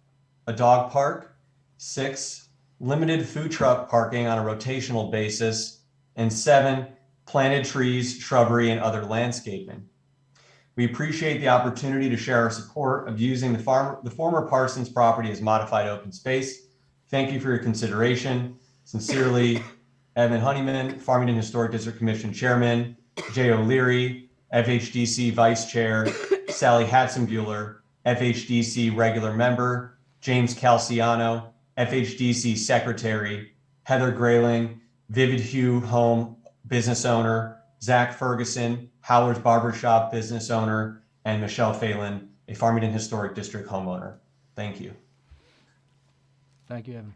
a dog park, 6, limited food truck parking on a rotational basis, and 7, planted trees, shrubbery, and other landscaping. We appreciate the opportunity to share our support of using the former Parsons property as modified open space. Thank you for your consideration. Sincerely, Evan Honeyman, Farmington Historic District Commission Chairman, Jay O'Leary, FHDC Vice Chair, Sally Hatzenbuehler, FHDC Regular Member, James Calciano, FHDC Secretary, Heather Grayling, Vivid Hue Home Business Owner, Zach Ferguson, Howard's Barbershop Business Owner, and Michelle Phelan, a Farmington Historic District homeowner. Thank you. Thank you, Evan.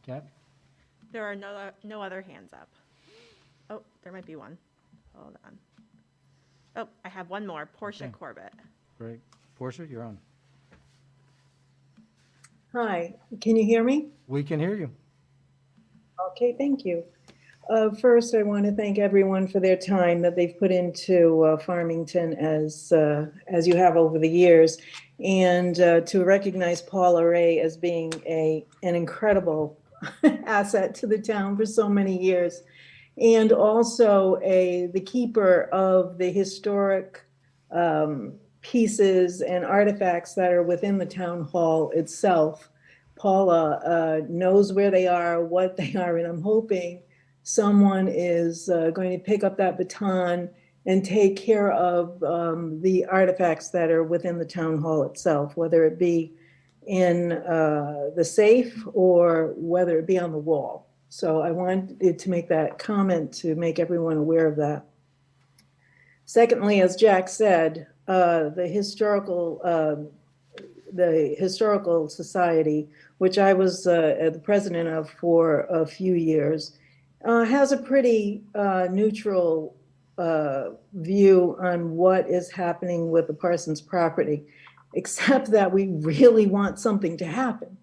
Kat? There are no other hands up. Oh, there might be one. Hold on. Oh, I have one more. Portia Okay. Corbett. Great. Portia, you're on. Hi, can you hear me? We can hear you. Okay, thank you. First, I want to thank everyone for their time that they've put into Farmington as you have over the years, and to recognize Paula Ray as being an incredible asset to the town for so many years, and also the keeper of the historic pieces and artifacts that are within the town hall itself. Paula knows where they are, what they are, and I'm hoping someone is going to pick up that baton and take care of the artifacts that are within the town hall itself, whether it be in the safe or whether it be on the wall. So I wanted to make that comment to make everyone aware of that. Secondly, as Jack said, the Historical Society, which I was the president of for a few years, has a pretty neutral view on what is happening with the Parsons property, except that we really want something to happen.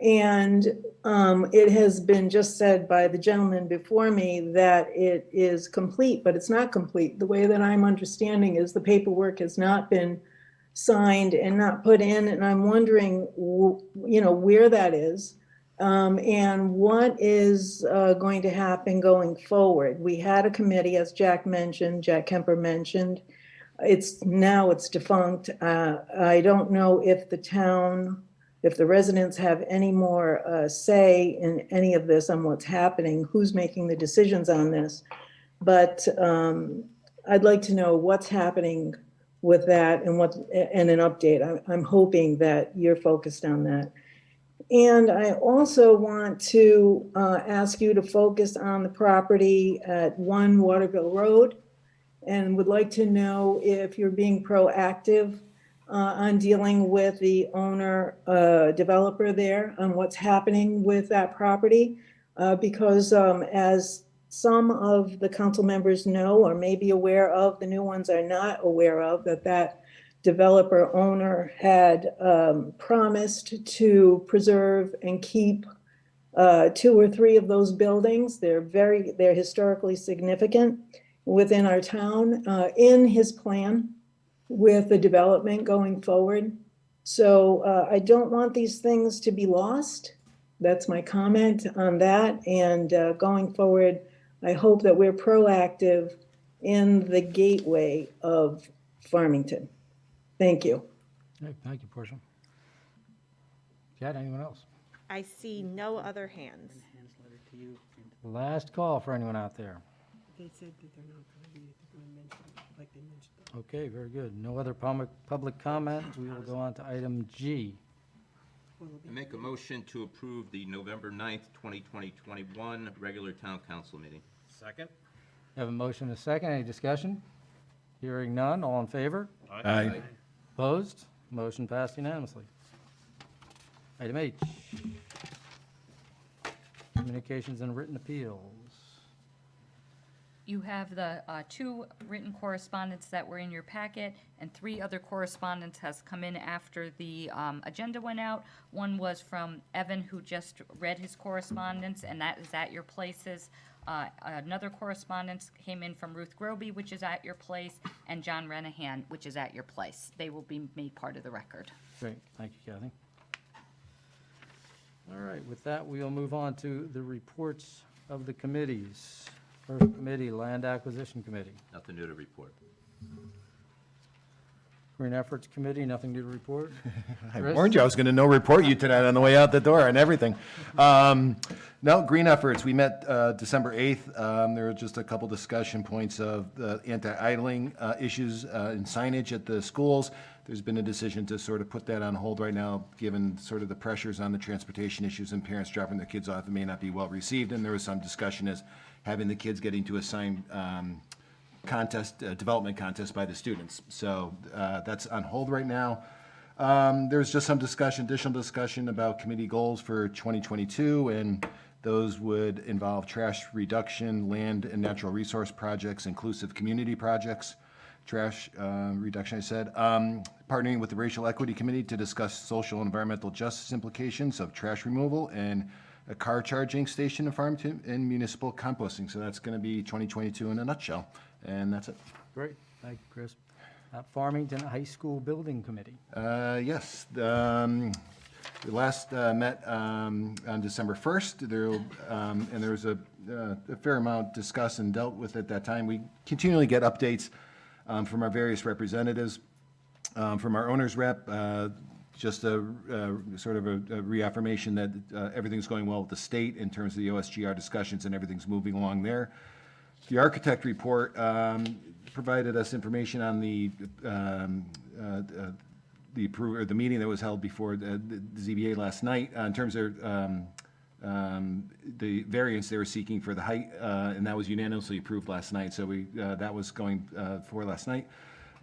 And it has been just said by the gentleman before me that it is complete, but it's not complete. The way that I'm understanding is the paperwork has not been signed and not put in, and I'm wondering, where that is and what is going to happen going forward. We had a committee, as Jack Kemper mentioned. It's defunct. I don't know if the residents have any more say in any of this on what's happening, who's making the decisions on this. But I'd like to know what's happening with that and an update. I'm hoping that you're focused on that. And I also want to ask you to focus on the property at 1 Waterville Road, and would like to know if you're being proactive on dealing with the owner, developer there, on what's happening with that property. Because as some of the council members know or may be aware of, the new ones are not aware of, that developer owner had promised to preserve and keep 2 or 3 of those buildings. They're historically significant within our town in his plan with the development going forward. So I don't want these things to be lost. That's my comment on that. And going forward, I hope that we're proactive in the gateway of Farmington. Thank you. Okay, thank you, Portia. Chad, anyone else? I see no other hands. Last call for anyone out there. They said that they're not going to be mentioned, like they mentioned. Okay, very good. No other public comment. We will go on to item G. I make a motion to approve the November 9th, 2021 regular town council meeting. Second. Have a motion and a second. Any discussion? Hearing none. All in favor? Aye. Opposed? Motion passed unanimously. Item H. Communications and written appeals. You have the 2 written correspondence that were in your packet, and 3 other correspondence has come in after the agenda went out. One was from Evan, who just read his correspondence, and that is at your places. Another correspondence came in from Ruth Groby, which is at your place, and John Renahan, which is at your place. They will be made part of the record. Great, thank you, Kathy. All right, with that, we will move on to the reports of the committees. First committee, Land Acquisition Committee. Nothing new to report. Green Efforts Committee, nothing new to report. I Chris? warned you I was going to report you tonight on the way out the door and everything. No, Green Efforts, we met December 8th. There were just a couple discussion points of the anti-idling issues and signage at the schools. There's been a decision to sort of put that on hold right now, given sort of the pressures on the transportation issues and parents dropping their kids off. It may not be well received, and there was some discussion as having the kids getting to assign development contest by the students. So that's on hold right now. There's just some discussion, additional discussion about committee goals for 2022, and those would involve trash reduction, land and natural resource projects, inclusive community projects, trash reduction, I said, partnering with the Racial Equity Committee to discuss social and environmental justice implications of trash removal, and a car charging station in Farmington, and municipal composting. So that's going to be 2022 in a nutshell, and that's it. Great, thank you, Chris. Farmington High School Building Committee. Yes, we last met on December 1st. And there was a fair amount discussed and dealt with at that time. We continually get updates from our various representatives, from our owner's rep, just a sort of a reaffirmation that everything's going well with the state in terms of the OSGR discussions, and everything's moving along there. The architect report provided us information on the meeting that was held before the ZBA last night in terms of the variance they were seeking for the height, and that was unanimously approved last night. So that was going for last night.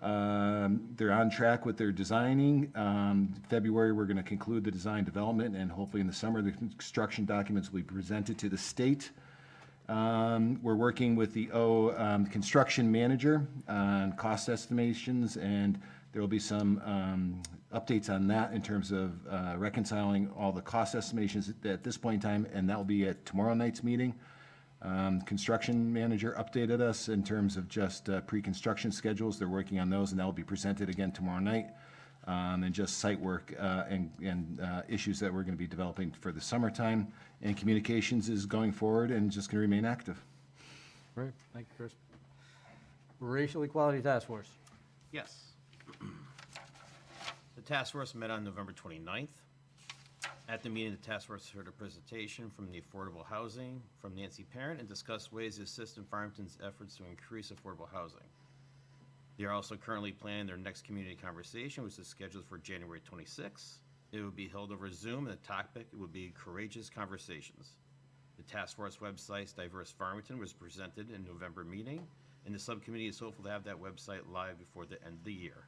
They're on track with their designing. February, we're going to conclude the design development, and hopefully in the summer, the construction documents will be presented to the state. We're working with the construction manager on cost estimations, and there will be some updates on that in terms of reconciling all the cost estimations at this point in time, and that will be at tomorrow night's meeting. Construction manager updated us in terms of just pre-construction schedules. They're working on those, and that will be presented again tomorrow night. And just site work and issues that we're going to be developing for the summertime. And communications is going forward and just going to remain active. Great, thank you, Chris. Racial Equality Task Force. Yes. The task force met on November 29th. At the meeting, the task force heard a presentation from the Affordable Housing from Nancy Parent and discussed ways to assist in Farmington's efforts to increase affordable housing. They are also currently planning their next community conversation, which is scheduled for January 26th. It will be held over Zoom, and the topic would be Courageous Conversations. The task force website's Diverse Farmington was presented in November meeting, and the subcommittee is hopeful to have that website live before the end of the year.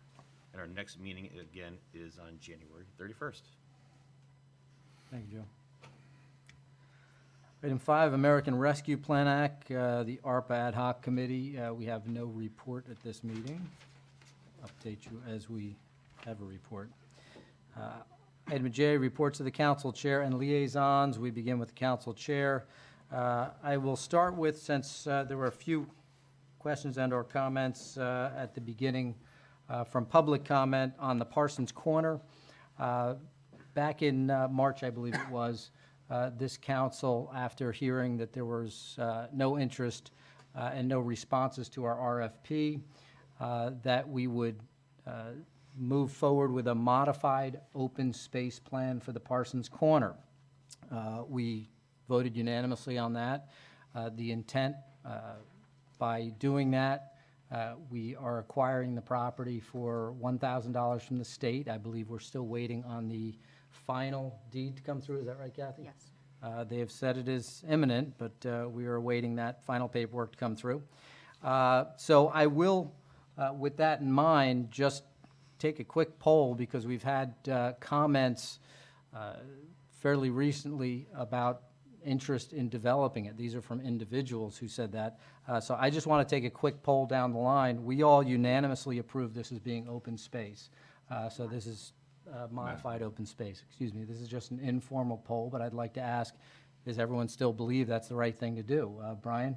And our next meeting, again, is on January 31st. Thank you, Joe. Item 5, American Rescue Plan Act, the ARPA Ad Hoc Committee. We have no report at this meeting. Update you as we have a report. Item J, reports of the council chair and liaisons. We begin with the council chair. I will start with, since there were a few questions and/or comments at the beginning from public comment on the Parsons Corner. Back in March, I believe it was, this council, after hearing that there was no interest and no responses to our RFP, that we would move forward with a modified open space plan for the Parsons Corner. We voted unanimously on that. The intent, by doing that, we are acquiring the property for $1,000 from the state. I believe we're still waiting on the final deed to come through. Is that right, Kathy? Yes. They have said it is imminent, but we are awaiting that final paperwork to come through. So I will, with that in mind, just take a quick poll, because we've had comments fairly recently about interest in developing it. These are from individuals who said that. So I just want to take a quick poll down the line. We all unanimously approve this as being open space. So this is modified open space. Excuse me. This is just an informal poll, but I'd like to ask, does everyone still believe that's the right thing to do? Brian?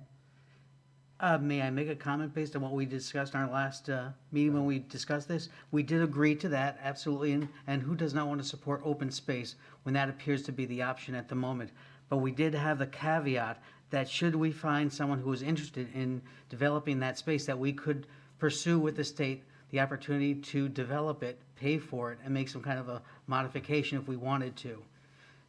May I make a comment based on what we discussed in our last meeting when we discussed this? We did agree to that, absolutely, and who does not want to support open space when that appears to be the option at the moment? But we did have the caveat that should we find someone who is interested in developing that space, that we could pursue with the state the opportunity to develop it, pay for it, and make some kind of a modification if we wanted to.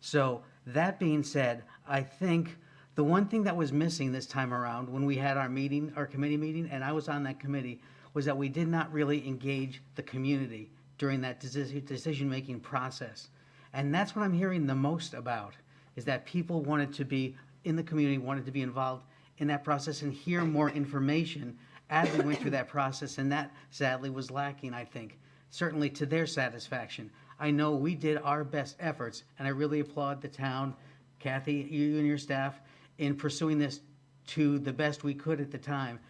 So that being said, I think the one thing that was missing this time around when we had our meeting, our committee meeting, and I was on that committee, was that we did not really engage the community during that decision-making process. And that's what I'm hearing the most about, is that people wanted to be in the community, wanted to be involved in that process and hear more information as we went through that process, and that sadly was lacking, I think. certainly to their satisfaction. I know we did our best efforts, and I really applaud the town, Kathy, you and your staff, in pursuing this to the best we could at the time.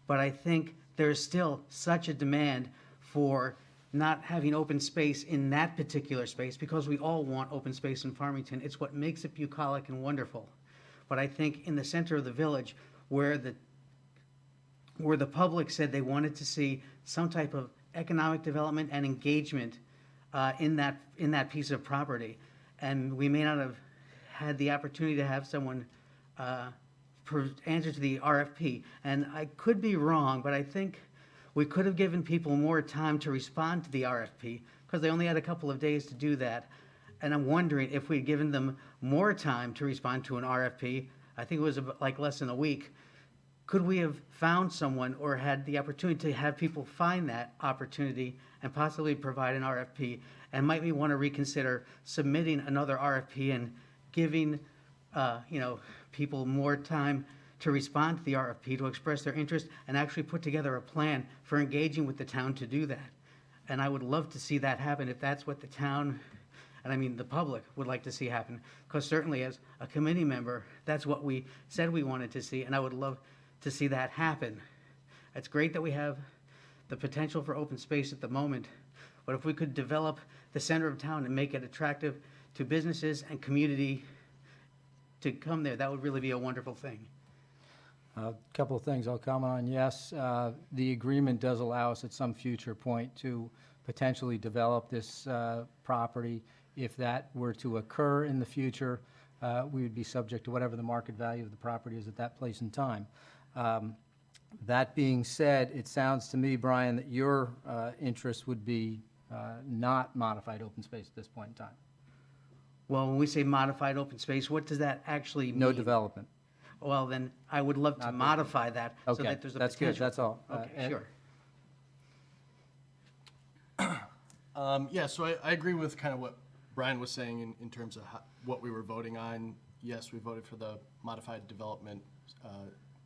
But I think there's still such a demand for not having open space in that particular space, because we all want open space in Farmington. It's what makes it bucolic and wonderful. But I think in the center of the village, where the public said they wanted to see some type of economic development and engagement in that piece of property, and we may not have had the opportunity to have someone answer to the RFP. And I could be wrong, but I think we could have given people more time to respond to the RFP, because they only had a couple of days to do that. And I'm wondering if we'd given them more time to respond to an RFP, I think it was like less than a week, could we have found someone or had the opportunity to have people find that opportunity and possibly provide an RFP? And might we want to reconsider submitting another RFP and giving people more time to respond to the RFP, to express their interest, and actually put together a plan for engaging with the town to do that? And I would love to see that happen if that's what the town, and I mean the public, would like to see happen. Because certainly as a committee member, that's what we said we wanted to see, and I would love to see that happen. It's great that we have the potential for open space at the moment, but if we could develop the center of town and make it attractive to businesses and community to come there, that would really be a wonderful thing. A couple of things I'll comment on. Yes, the agreement does allow us at some future point to potentially develop this property. If that were to occur in the future, we would be subject to whatever the market value of the property is at that place and time. That being said, it sounds to me, Brian, that your interest would be not modified open space at this point in time. Well, when we say modified open space, what does that actually mean? No development. Well, then I would love to modify that so Okay, that there's a that's potential. good, that's all. Okay, Ed? sure. Yeah, so I agree with kind of what Brian was saying in terms of what we were voting on. Yes, we voted for the modified development,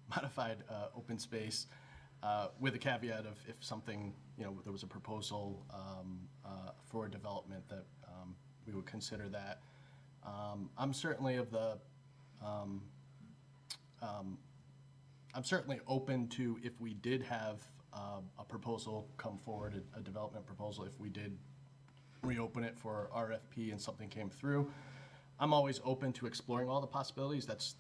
modified open space, with a caveat of if something, there was a proposal for development that we would consider that. I'm certainly of the, I'm certainly open to, if we did have a proposal come forward, a development proposal, if we did reopen it for RFP and something came through, I'm always open to exploring all the possibilities. That's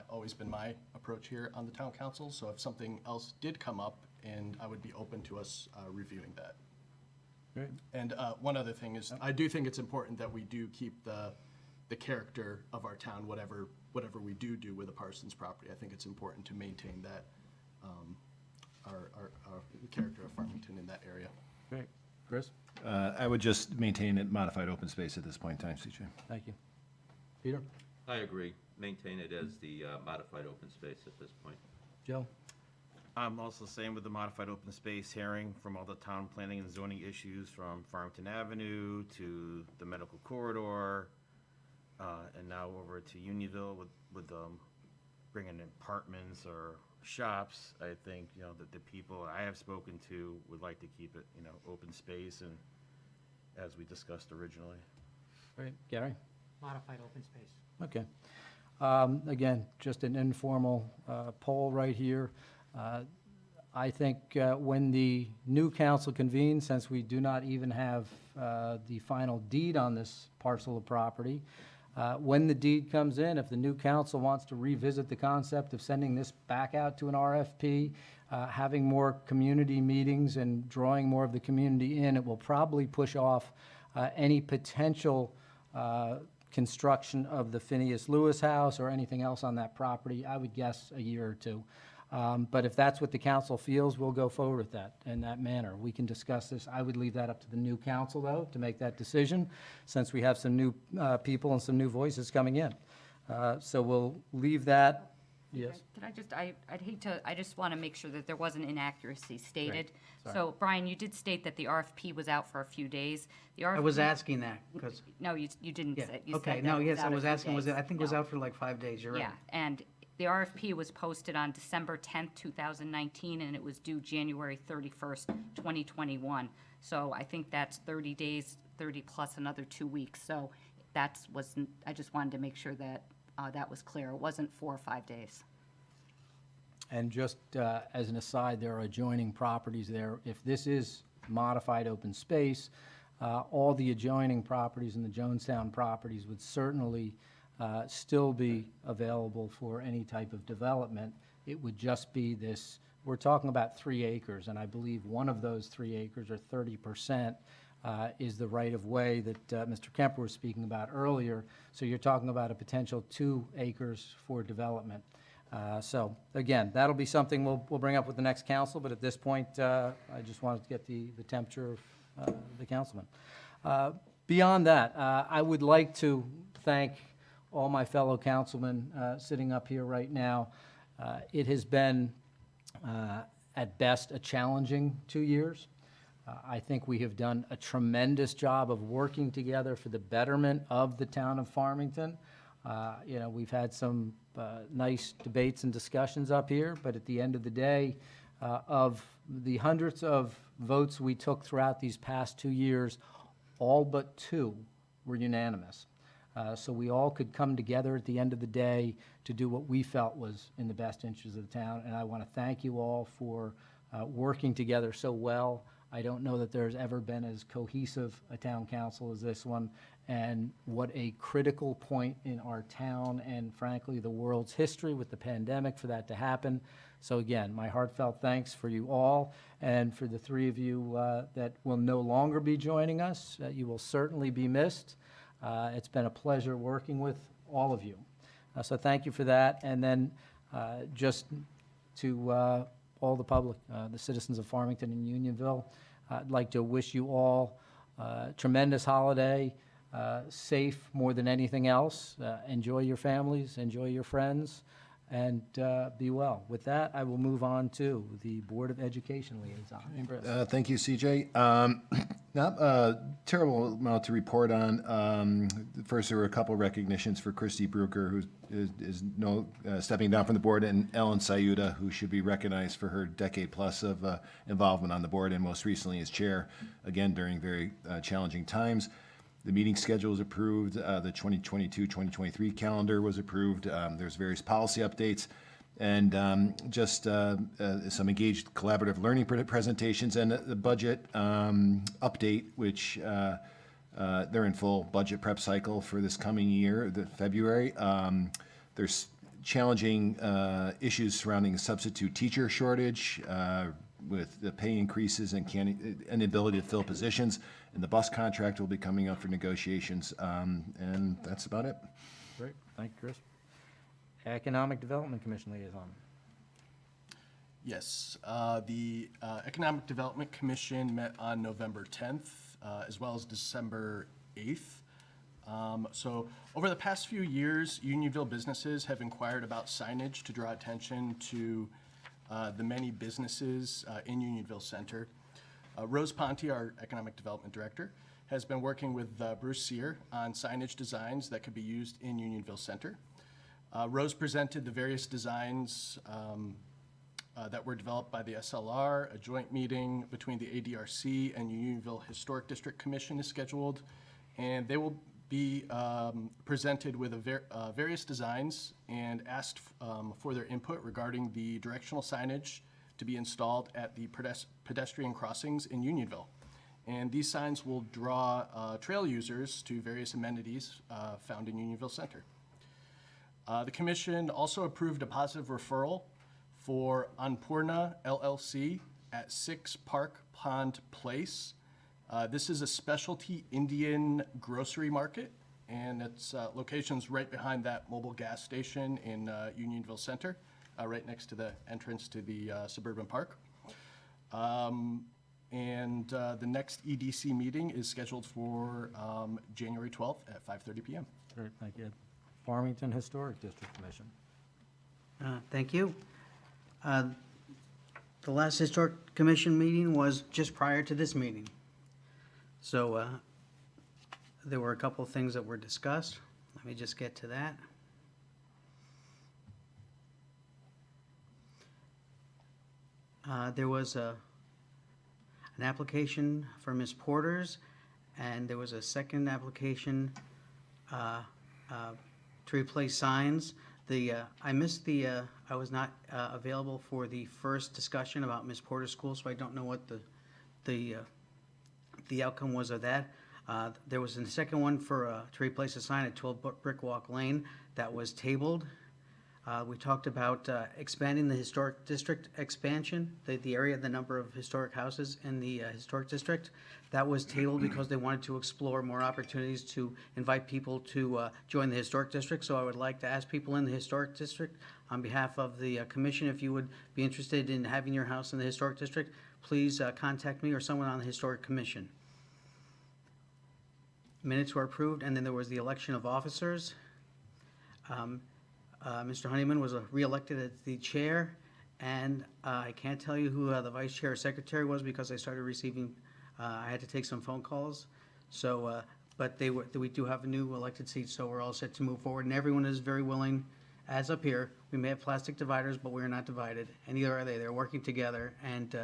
always been my approach here on the town council. So if something else did come up, and I would be open to us reviewing that. Great. And one other thing is, I do think it's important that we do keep the character of our town, whatever we do with the Parsons property. I think it's important to maintain that, our character of Farmington in that area. Great. Chris? I would just maintain it modified open space at this point in time, CJ. Thank you. Peter? I agree. Maintain it as the modified open space at this point. Joe? I'm also saying with the modified open space, hearing from all the town planning and zoning issues from Farmington Avenue to the medical corridor, and now over to Unionville with bringing in apartments or shops. I think, that the people I have spoken to would like to keep it, open space, and as we discussed originally. Great. Gary? Modified open space. Okay. Again, just an informal poll right here. I think when the new council convenes, since we do not even have the final deed on this parcel of property, when the deed comes in, if the new council wants to revisit the concept of sending this back out to an RFP, having more community meetings and drawing more of the community in, it will probably push off any potential construction of the Phineas Lewis house or anything else on that property. I would guess a year or two. But if that's what the council feels, we'll go forward with that in that manner. We can discuss this. I would leave that up to the new council, though, to make that decision, since we have some new people and some new voices coming in. So we'll leave that. Yes. Can I just want to make sure that there wasn't inaccuracy stated. Sorry. So, Brian, you did state that the RFP was out for a few days. The RFP, I was asking that because. No, you didn't Yeah. say. You Okay. said No. that it Yes, was out I a was few asking. days. I think it was No. out for like 5 days. You're right. Yeah, and the RFP was posted on December 10th, 2019, and it was due January 31st, 2021. So I think that's 30 days, 30 plus another 2 weeks. So I just wanted to make sure that that was clear. It wasn't 4 or 5 days. And just as an aside, there are adjoining properties there. If this is modified open space, all the adjoining properties and the Jonestown properties would certainly still be available for any type of development. It would just be this, we're talking about 3 acres, and I believe one of those 3 acres, or 30%, is the right-of-way that Mr. Kemper was speaking about earlier. So you're talking about a potential 2 acres for development. So again, that'll be something we'll bring up with the next council, but at this point, I just wanted to get the temperature of the councilman. Beyond that, I would like to thank all my fellow councilmen sitting up here right now. It has been, at best, a challenging 2 years. I think we have done a tremendous job of working together for the betterment of the town of Farmington. We've had some nice debates and discussions up here, but at the end of the day, of the hundreds of votes we took throughout these past 2 years, all but 2 were unanimous. So we all could come together at the end of the day to do what we felt was in the best interest of the town, and I want to thank you all for working together so well. I don't know that there's ever been as cohesive a town council as this one, and what a critical point in our town and frankly the world's history with the pandemic for that to happen. So again, my heartfelt thanks for you all, and for the 3 of you that will no longer be joining us. You will certainly be missed. It's been a pleasure working with all of you. So thank you for that. And then just to all the public, the citizens of Farmington and Unionville, I'd like to wish you all a tremendous holiday, safe more than anything else. Enjoy your families, enjoy your friends, and be well. With that, I will move on to the Board of Education Liaison. Chris. Thank you, CJ. Not a terrible amount to report on. First, there were a couple recognitions for Christy Brucker, who is stepping down from the board, and Ellen Sayuda, who should be recognized for her decade plus of involvement on the board, and most recently as chair, again during very challenging times. The meeting schedule was approved. The 2022-2023 calendar was approved. There's various policy updates, and just some engaged collaborative learning presentations, and the budget update, which they're in full budget prep cycle for this coming year, February. There's challenging issues surrounding the substitute teacher shortage, with the pay increases and inability to fill positions. And the bus contract will be coming up for negotiations. And that's about it. Great. Thank you, Chris. Economic Development Commission Liaison. Yes, the Economic Development Commission met on November 10th, as well as December 8th. So over the past few years, Unionville businesses have inquired about signage to draw attention to the many businesses in Unionville Center. Rose Ponte, our Economic Development Director, has been working with Bruce Sear on signage designs that could be used in Unionville Center. Rose presented the various designs that were developed by the SLR. A joint meeting between the ADRC and Unionville Historic District Commission is scheduled, and they will be presented with various designs and asked for their input regarding the directional signage to be installed at the pedestrian crossings in Unionville. And these signs will draw trail users to various amenities found in Unionville Center. The commission also approved a positive referral for Anpurna LLC at 6 Park Pond Place. This is a specialty Indian grocery market, and its location's right behind that mobile gas station in Unionville Center, right next to the entrance to the suburban park. And the next EDC meeting is scheduled for January 12th at 5:30 p.m. Great, thank you. Farmington Historic District Commission. Thank you. The last Historic Commission meeting was just prior to this meeting. So there were a couple of things that were discussed. Let me just get to that. There was an application for Ms. Porter's, and there was a second application to replace signs. I missed I was not available for the first discussion about Ms. Porter's school, so I don't know what the outcome was of that. There was a second one to replace a sign at 12 Brickwalk Lane that was tabled. We talked about expanding the historic district expansion, the area, the number of historic houses in the historic district. That was tabled because they wanted to explore more opportunities to invite people to join the historic district. So I would like to ask people in the historic district, on behalf of the commission, if you would be interested in having your house in the historic district, please contact me or someone on the historic commission. Minutes were approved, and then there was the election of officers. Mr. Honeyman was re-elected as the chair, and I can't tell you who the vice chair or secretary was because I started receiving, I had to take some phone calls. So, but we do have a new elected seat, so we're all set to move forward, and everyone is very willing, as up here. We may have plastic dividers, but we're not divided, and neither are they. They're working together, and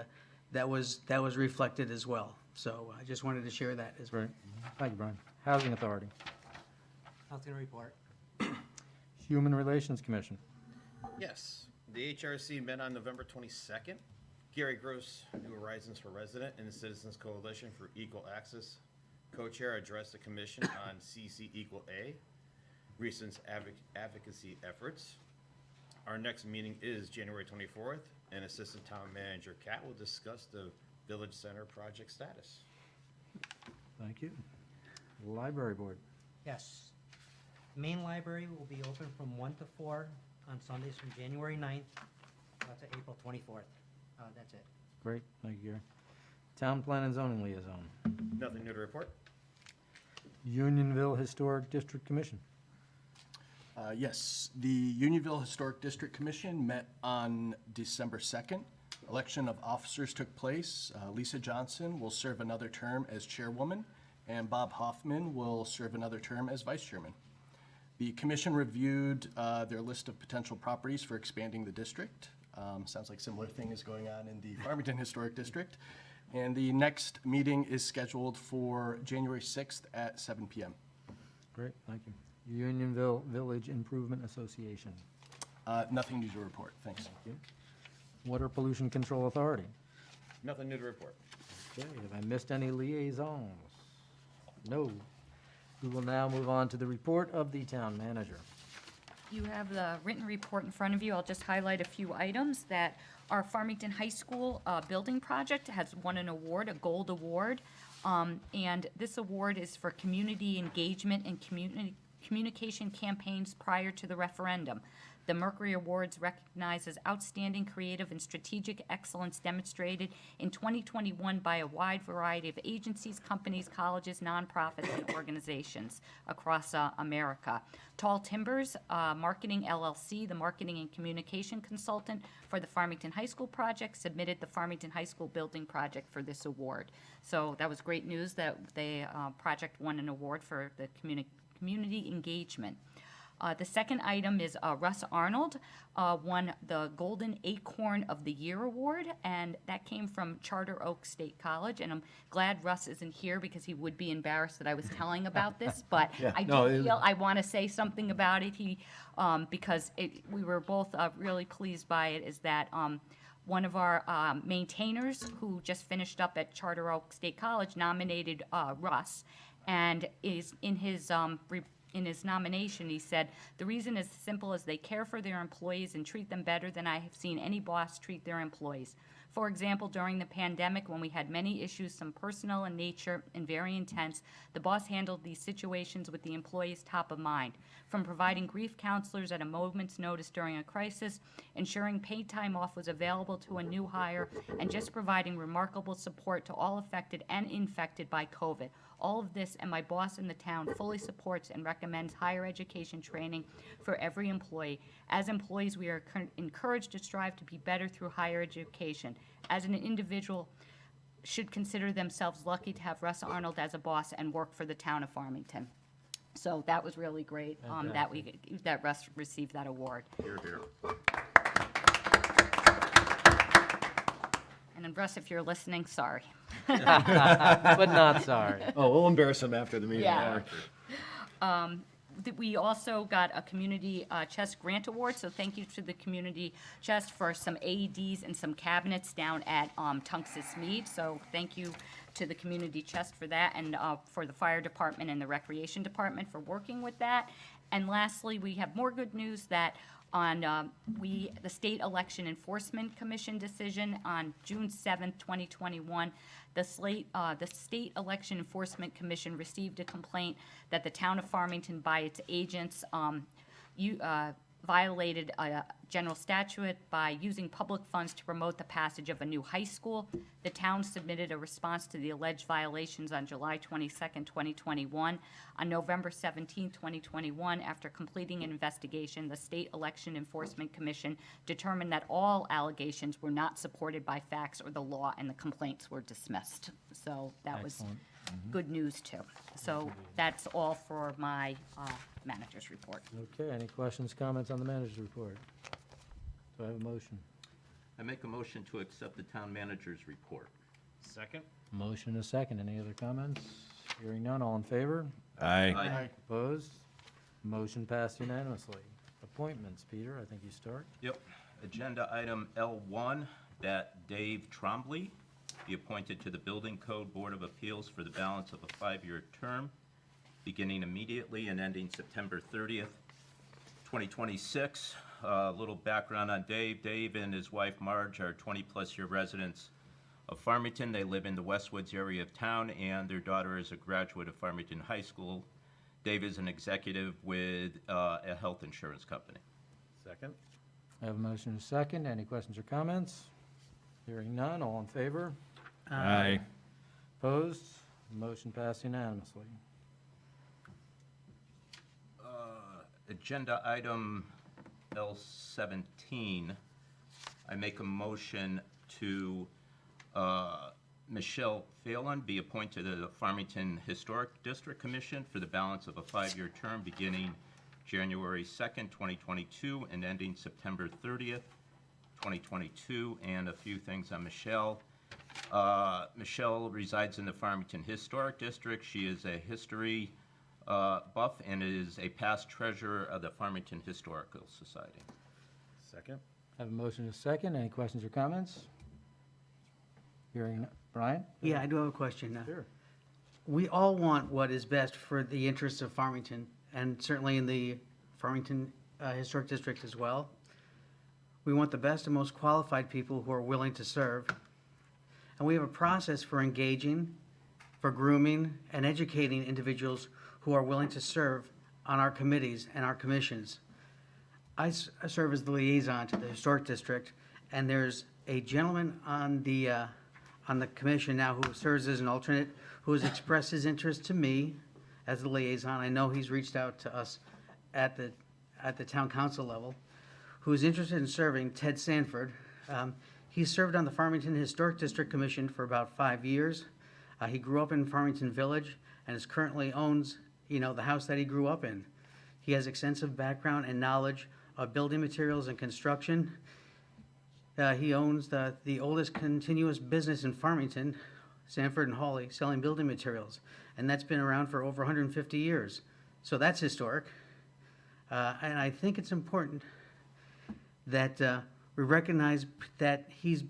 that was reflected as well. So I just wanted to share that as well. Great. Thank you, Brian. Housing Authority. Nothing to report. Human Relations Commission. Yes, the HRC met on November 22nd. Gary Gross, New Horizons for Resident, and the Citizens Coalition for Equal Access co-chair addressed the commission on CC Equal A, recent advocacy efforts. Our next meeting is January 24th, and Assistant Town Manager Kat will discuss the Village Center project status. Thank you. Library Board. Yes. The main library will be open from 1 to 4 on Sundays from January 9th to April 24th. That's it. Great, thank you, Gary. Town Plan and Zoning Liaison. Nothing new to report. Unionville Historic District Commission. Yes, the Unionville Historic District Commission met on December 2nd. Election of officers took place. Lisa Johnson will serve another term as chairwoman, and Bob Hoffman will serve another term as vice chairman. The commission reviewed their list of potential properties for expanding the district. Sounds like similar thing is going on in the Farmington Historic District. And the next meeting is scheduled for January 6th at 7 p.m. Great, thank you. Unionville Village Improvement Association. Nothing new to report, thanks. Thank you. Water Pollution Control Authority. Nothing new to report. Okay, have I missed any liaisons? No. We will now move on to the report of the town manager. You have the written report in front of you. I'll just highlight a few items that our Farmington High School building project has won an award, a gold award. And this award is for community engagement and communication campaigns prior to the referendum. The Mercury Awards recognizes outstanding creative and strategic excellence demonstrated in 2021 by a wide variety of agencies, companies, colleges, nonprofits, and organizations across America. Tall Timbers Marketing LLC, the marketing and communication consultant for the Farmington High School project, submitted the Farmington High School building project for this award. So that was great news that the project won an award for the community engagement. The second item is Russ Arnold won the Golden Acorn of the Year Award, and that came from Charter Oak State College. And I'm glad Russ isn't here because he would be embarrassed that I was telling about this. But Yeah, I no, do feel I want to say something about it. Because we were both really pleased by it. Is that one of our maintainers who just finished up at Charter Oak State College nominated Russ, and is in his nomination, he said, "The reason is simple as they care for their employees and treat them better than I have seen any boss treat their employees. For example, during the pandemic, when we had many issues, some personal in nature and very intense, the boss handled these situations with the employees top of mind. From providing grief counselors at a moment's notice during a crisis, ensuring paid time off was available to a new hire, and just providing remarkable support to all affected and infected by COVID. All of this, and my boss in the town fully supports and recommends higher education training for every employee. As employees, we are encouraged to strive to be better through higher education. As an individual, should consider themselves lucky to have Russ Arnold as a boss and work for the town of Farmington." So that was really great that Russ received that award. Here, here. And Russ, if you're listening, sorry. But not sorry. Oh, we'll embarrass him after the meeting. Yeah. We also got a community chest grant award, so thank you to the community chest for some AEDs and some cabinets down at Tungus Mead. So thank you to the community chest for that, and for the fire department and the recreation department for working with that. And lastly, we have more good news that on the State Election Enforcement Commission decision on June 7th, 2021, the State Election Enforcement Commission received a complaint that the town of Farmington, by its agents, violated a general statute by using public funds to promote the passage of a new high school. The town submitted a response to the alleged violations on July 22nd, 2021. On November 17th, 2021, after completing an investigation, the State Election Enforcement Commission determined that all allegations were not supported by facts or the law, and the complaints were dismissed. So that was good news, too. So that's all for my manager's report. Okay, any questions, comments on the manager's report? Do I have a motion? I make a motion to accept the town manager's report. Second? Motion and a second. Any other comments? Hearing none, all in favor? Aye. Aye. Opposed? Motion passed unanimously. Appointments, Peter, I think you start. Yep. Agenda item L1, that Dave Trombley be appointed to the Building Code Board of Appeals for the balance of a 5-year term, beginning immediately and ending September 30th, 2026. A little background on Dave. Dave and his wife Marge are 20-plus year residents of Farmington. They live in the Westwoods area of town, and their daughter is a graduate of Farmington High School. Dave is an executive with a health insurance company. Second? I have a motion and a second. Any questions or comments? Hearing none, all in favor? Aye. Opposed? Motion passed unanimously. Agenda item L17, I make a motion to Michelle Phelan be appointed to the Farmington Historic District Commission for the balance of a 5-year term beginning January 2nd, 2022 and ending September 30th, 2022. And a few things on Michelle. Michelle resides in the Farmington Historic District. She is a history buff and is a past treasurer of the Farmington Historical Society. Second? I have a motion and a second. Any questions or comments? Hearing, Brian? Yeah, I do have a question. Sure. We all want what is best for the interests of Farmington, and certainly in the Farmington Historic District as well. We want the best and most qualified people who are willing to serve. And we have a process for engaging, for grooming, and educating individuals who are willing to serve on our committees and our commissions. I serve as the liaison to the Historic District, and there's a gentleman on the commission now who serves as an alternate, who has expressed his interest to me as the liaison. I know he's reached out to us at the town council level, who's interested in serving, Ted Sanford. He served on the Farmington Historic District Commission for about 5 years. He grew up in Farmington Village and is currently owns, the house that he grew up in. He has extensive background and knowledge of building materials and construction. He owns the oldest continuous business in Farmington, Sanford and Hawley, selling building materials, and that's been around for over 150 years. So that's historic. And I think it's important that we recognize that he's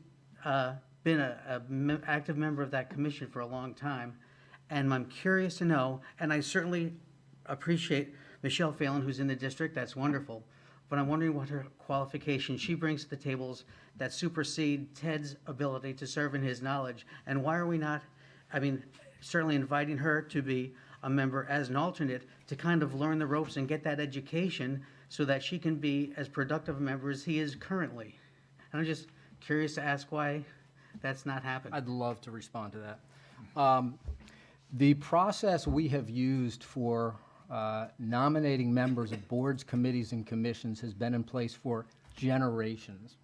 been an active member of that commission for a long time. And I'm curious to know, and I certainly appreciate Michelle Phelan, who's in the district, that's wonderful. But I'm wondering what her qualifications she brings to the tables that supersede Ted's ability to serve in his knowledge. And why are we not, certainly inviting her to be a member as an alternate to kind of learn the ropes and get that education so that she can be as productive a member as he is currently. And I'm just curious to ask why that's not happened. I'd love to respond to that. The process we have used for nominating members of boards, committees, and commissions has been in place for generations.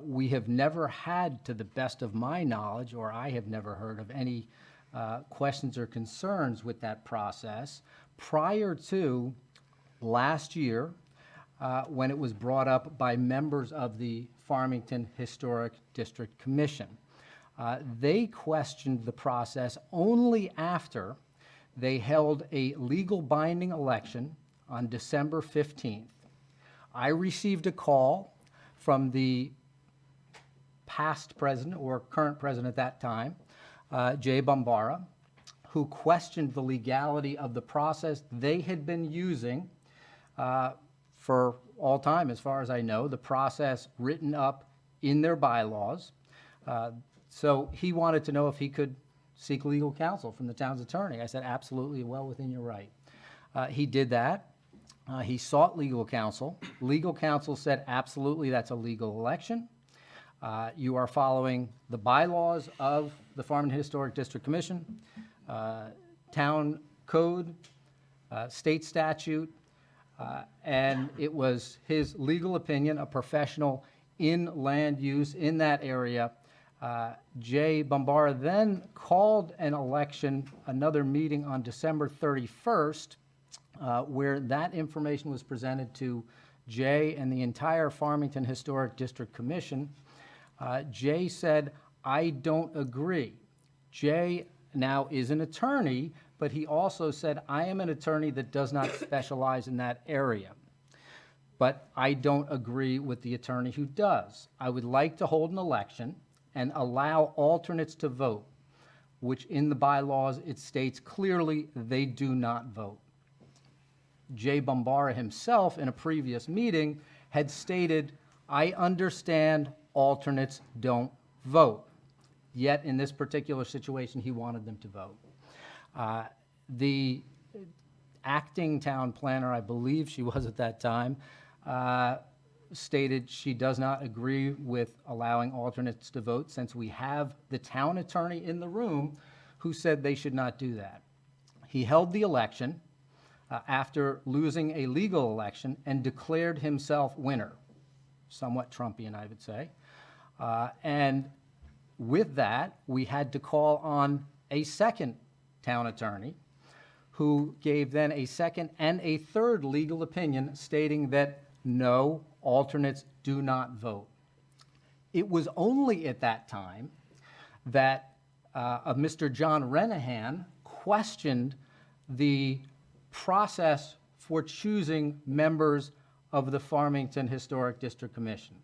We have never had, to the best of my knowledge, or I have never heard of any questions or concerns with that process prior to last year when it was brought up by members of the Farmington Historic District Commission. They questioned the process only after they held a legal binding election on December 15th. I received a call from the past president, or current president at that time, Jay Bombara, who questioned the legality of the process they had been using for all time, as far as I know, the process written up in their bylaws. So he wanted to know if he could seek legal counsel from the town's attorney. I said, absolutely, well within your right. He did that. He sought legal counsel. Legal counsel said, absolutely, that's a legal election. You are following the bylaws of the Farmington Historic District Commission, town code, state statute, and it was his legal opinion, a professional in land use in that area. Jay Bombara then called an election, another meeting on December 31st, where that information was presented to Jay and the entire Farmington Historic District Commission. Jay said, I don't agree. Jay now is an attorney, but he also said, I am an attorney that does not specialize in that area. But I don't agree with the attorney who does. I would like to hold an election and allow alternates to vote, which in the bylaws it states clearly they do not vote. Jay Bombara himself in a previous meeting had stated, I understand alternates don't vote. Yet in this particular situation, he wanted them to vote. The acting town planner, I believe she was at that time, stated she does not agree with allowing alternates to vote, since we have the town attorney in the room who said they should not do that. He held the election after losing a legal election and declared himself winner. Somewhat Trumpian, I would say. And with that, we had to call on a second town attorney who gave then a second and a third legal opinion stating that no, alternates do not vote. It was only at that time that Mr. John Renahan questioned the process for choosing members of the Farmington Historic District Commission.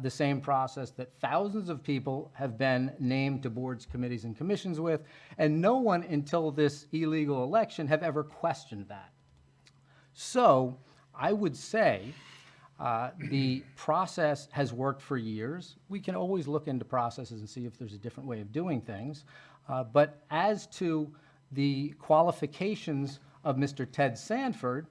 The same process that thousands of people have been named to boards, committees, and commissions with, and no one until this illegal election have ever questioned that. So I would say the process has worked for years. We can always look into processes and see if there's a different way of doing things. But as to the qualifications of Mr. Ted Sanford,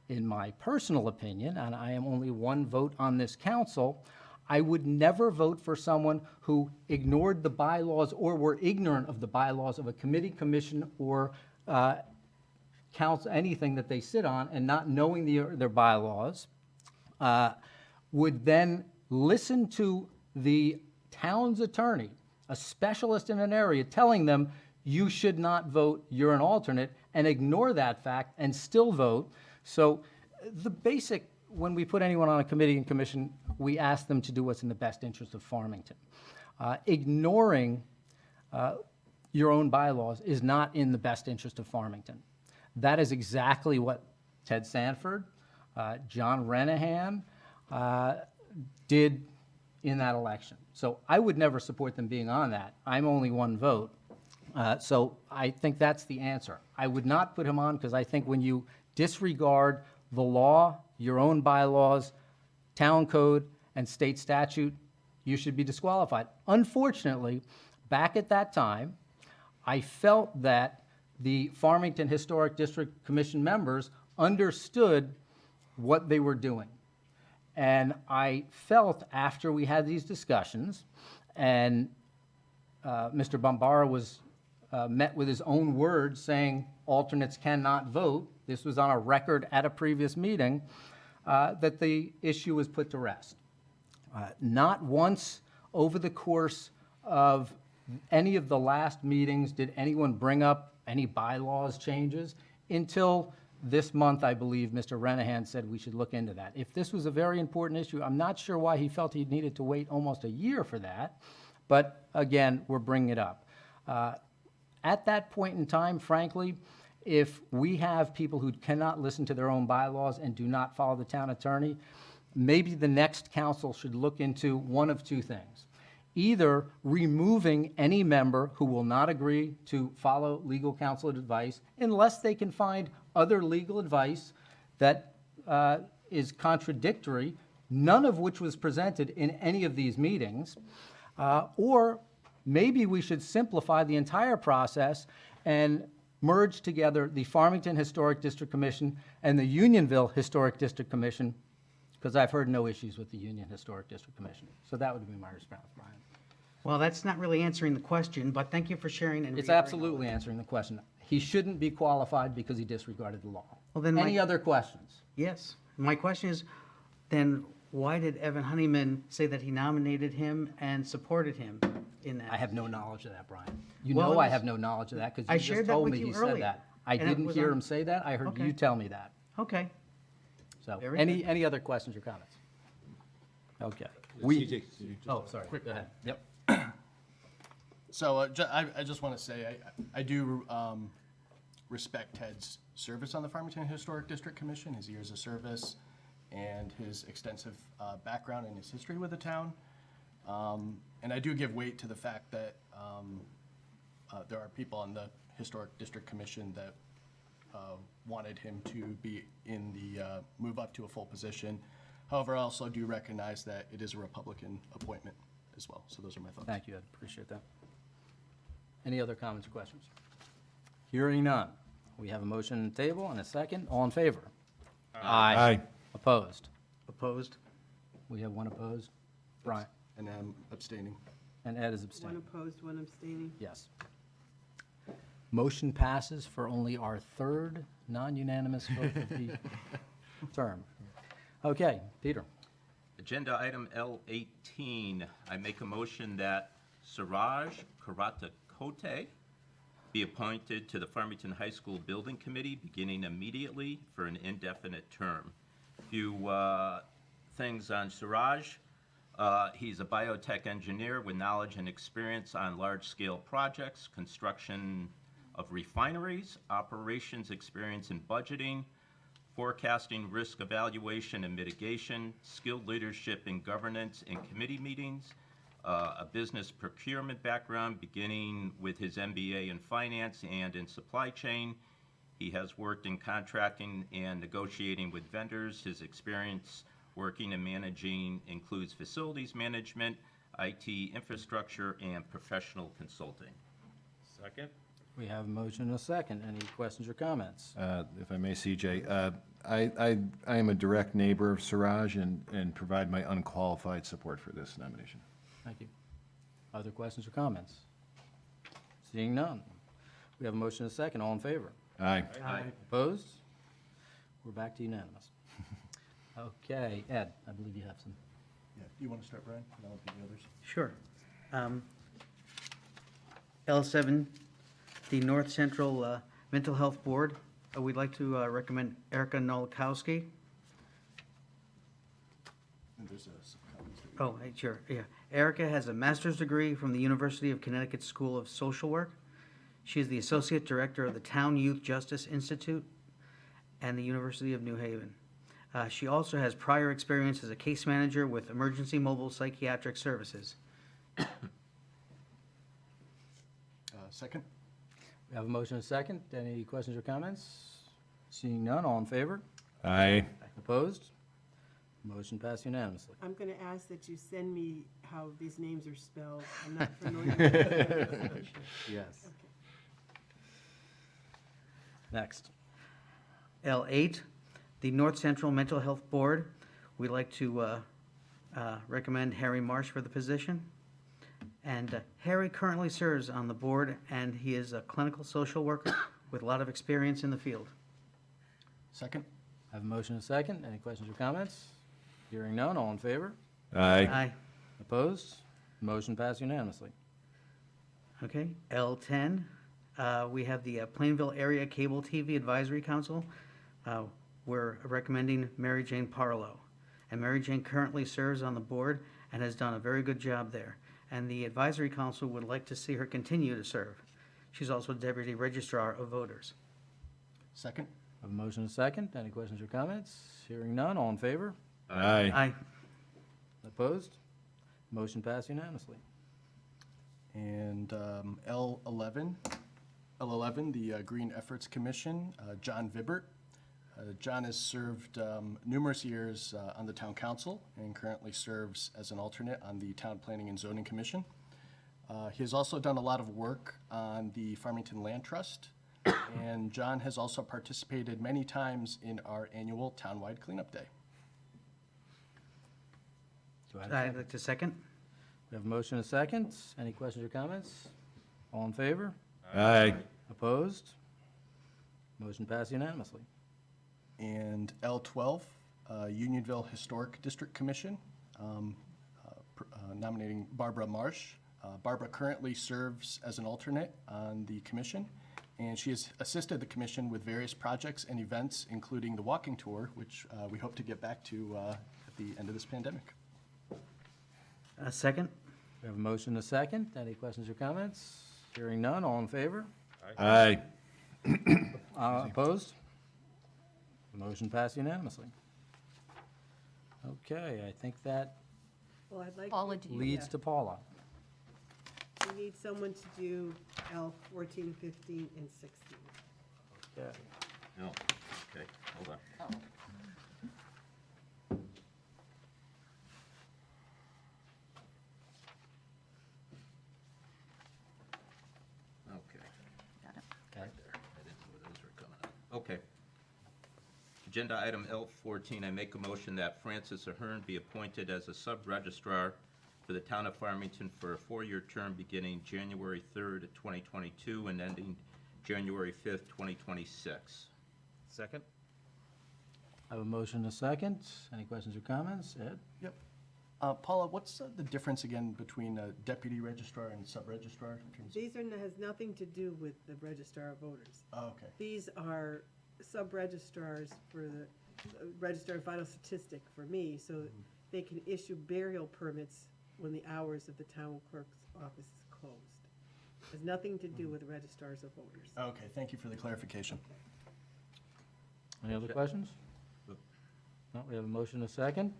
in my personal opinion, and I am only one vote on this council, I would never vote for someone who ignored the bylaws or were ignorant of the bylaws of a committee, commission, or council, anything that they sit on, and not knowing their bylaws, would then listen to the town's attorney, a specialist in an area, telling them, you should not vote, you're an alternate, and ignore that fact and still vote. So the basic, when we put anyone on a committee and commission, we ask them to do what's in the best interest of Farmington. Ignoring your own bylaws is not in the best interest of Farmington. That is exactly what Ted Sanford, John Renahan did in that election. So I would never support them being on that. I'm only one vote. So I think that's the answer. I would not put him on because I think when you disregard the law, your own bylaws, town code, and state statute, you should be disqualified. Unfortunately, back at that time, I felt that the Farmington Historic District Commission members understood what they were doing. And I felt after we had these discussions, and Mr. Bombara was met with his own words saying alternates cannot vote, this was on a record at a previous meeting, that the issue was put to rest. Not once over the course of any of the last meetings did anyone bring up any bylaws changes until this month, I believe, Mr. Renahan said we should look into that. If this was a very important issue, I'm not sure why he felt he needed to wait almost a year for that, but again, we're bringing it up. At that point in time, frankly, if we have people who cannot listen to their own bylaws and do not follow the town attorney, maybe the next council should look into one of two things. Either removing any member who will not agree to follow legal counsel advice unless they can find other legal advice that is contradictory, none of which was presented in any of these meetings, or maybe we should simplify the entire process and merge together the Farmington Historic District Commission and the Unionville Historic District Commission, because I've heard no issues with the Union Historic District Commission. So that would be my response, Brian. Well, that's not really answering the question, but thank you for sharing and It's reiterating all absolutely answering the question. He shouldn't be qualified because he disregarded the law. Well, then Any other questions? Yes. My question is, then why did Evan Honeyman say that he nominated him and supported him in that? I have no knowledge of that, Brian. You Well, know it I was- have no knowledge of that because I you shared just that told with me you he said earlier, that. I and it didn't was hear on- him say that. I heard Okay. you tell me that. Okay. So, Very any other questions or comments? Okay. Oh, sorry. Go ahead. Yep. So I just want to say, I do respect Ted's service on the Farmington Historic District Commission, his years of service, and his extensive background and his history with the town. And I do give weight to the fact that there are people on the Historic District Commission that wanted him to be in the move up to a full position. However, I also do recognize that it is a Republican appointment as well. So those are my thoughts. Thank you, Ed. Appreciate that. Any other comments or questions? Hearing none. We have a motion on the table and a second. All in favor? Aye. Opposed? Opposed? We have one opposed. Brian? And I'm abstaining. And Ed is One abstaining. opposed, one abstaining. Yes. Motion passes for only our third non-unanimous vote of the term. Okay, Peter. Agenda item L18, I make a motion that Suraj Karatakote be appointed to the Farmington High School Building Committee beginning immediately for an indefinite term. Few things on Suraj. He's a biotech engineer with knowledge and experience on large-scale projects, construction of refineries, operations experience in budgeting, forecasting, risk evaluation and mitigation, skilled leadership in governance and committee meetings, a business procurement background beginning with his MBA in finance and in supply chain. He has worked in contracting and negotiating with vendors. His experience working and managing includes facilities management, IT infrastructure, and professional consulting. Second? We have a motion and a second. Any questions or comments? If I may, CJ, I am a direct neighbor of Suraj and provide my unqualified support for this nomination. Thank you. Other questions or comments? Seeing none. We have a motion and a second. All in favor? Aye. Aye. Opposed? We're back to unanimous. Okay, Ed, I believe you have some. Yeah, do you want to start, Brian? And I'll do the others. Sure. L7, the North Central Mental Health Board. We'd like to recommend Erica Nolikowski. And there's some comments. Oh, sure, yeah. Erica has a master's degree from the University of Connecticut School of Social Work. She is the Associate Director of the Town Youth Justice Institute and the University of New Haven. She also has prior experience as a case manager with Emergency Mobile Psychiatric Services. Second? We have a motion and a second. Any questions or comments? Seeing none, all in favor? Aye. Opposed? Motion passed unanimously. I'm going to ask that you send me how these names are spelled. I'm not familiar with it. Yes. Next. L8, the North Central Mental Health Board. We'd like to recommend Harry Marsh for the position. And Harry currently serves on the board, and he is a clinical social worker with a lot of experience in the field. Second? I have a motion and a second. Any questions or comments? Hearing none, all in favor? Aye. Aye. Opposed? Motion passed unanimously. Okay, L10, we have the Plainville Area Cable TV Advisory Council. We're recommending Mary Jane Parlow. And Mary Jane currently serves on the board and has done a very good job there. and the Advisory Council would like to see her continue to serve. She's also Deputy Registrar of Voters. Second? Have a motion and a second. Any questions or comments? Hearing none, all in favor? Aye. Opposed? Motion passed unanimously. And L11, the Green Efforts Commission, John Vibert. John has served numerous years on the town council and currently serves as an alternate on the Town Planning and Zoning Commission. He has also done a lot of work on the Farmington Land Trust, and John has also participated many times in our annual townwide cleanup day. I'd like to second. We have a motion and a second. Any questions or comments? All in favor? Aye. Opposed? Motion passed unanimously. And L12, Unionville Historic District Commission, nominating Barbara Marsh. Barbara currently serves as an alternate on the commission, and she has assisted the commission with various projects and events, including the walking tour, which we hope to get back to at the end of this pandemic. Second. We have a motion and a second. Any questions or comments? Hearing none, all in favor? Aye. Opposed? Motion passed unanimously. Okay, I think that Well, I'd like. Paula, do you? leads to Paula. We need someone to do L 14, 15, and 16. Okay. No, okay, hold on. Okay. Got it. Okay. I didn't know those were coming up. Okay. Agenda item L14, I make a motion that Francis Ahern be appointed as a sub-registrar for the town of Farmington for a 4-year term beginning January 3rd, 2022 and ending January 5th, 2026. Second? I have a motion and a second. Any questions or comments? Ed? Yep. Paula, what's the difference again between a deputy registrar and sub-registrar? In terms These has nothing to do with the Registrar of Voters. Oh, okay. These are sub-registrars for the Register of Vital Statistic for me, so they can issue burial permits when the hours of the town clerk's office is closed. Has nothing to do with the registrars of voters. Okay, thank you for the clarification. Any other questions? No, we have a motion and a second.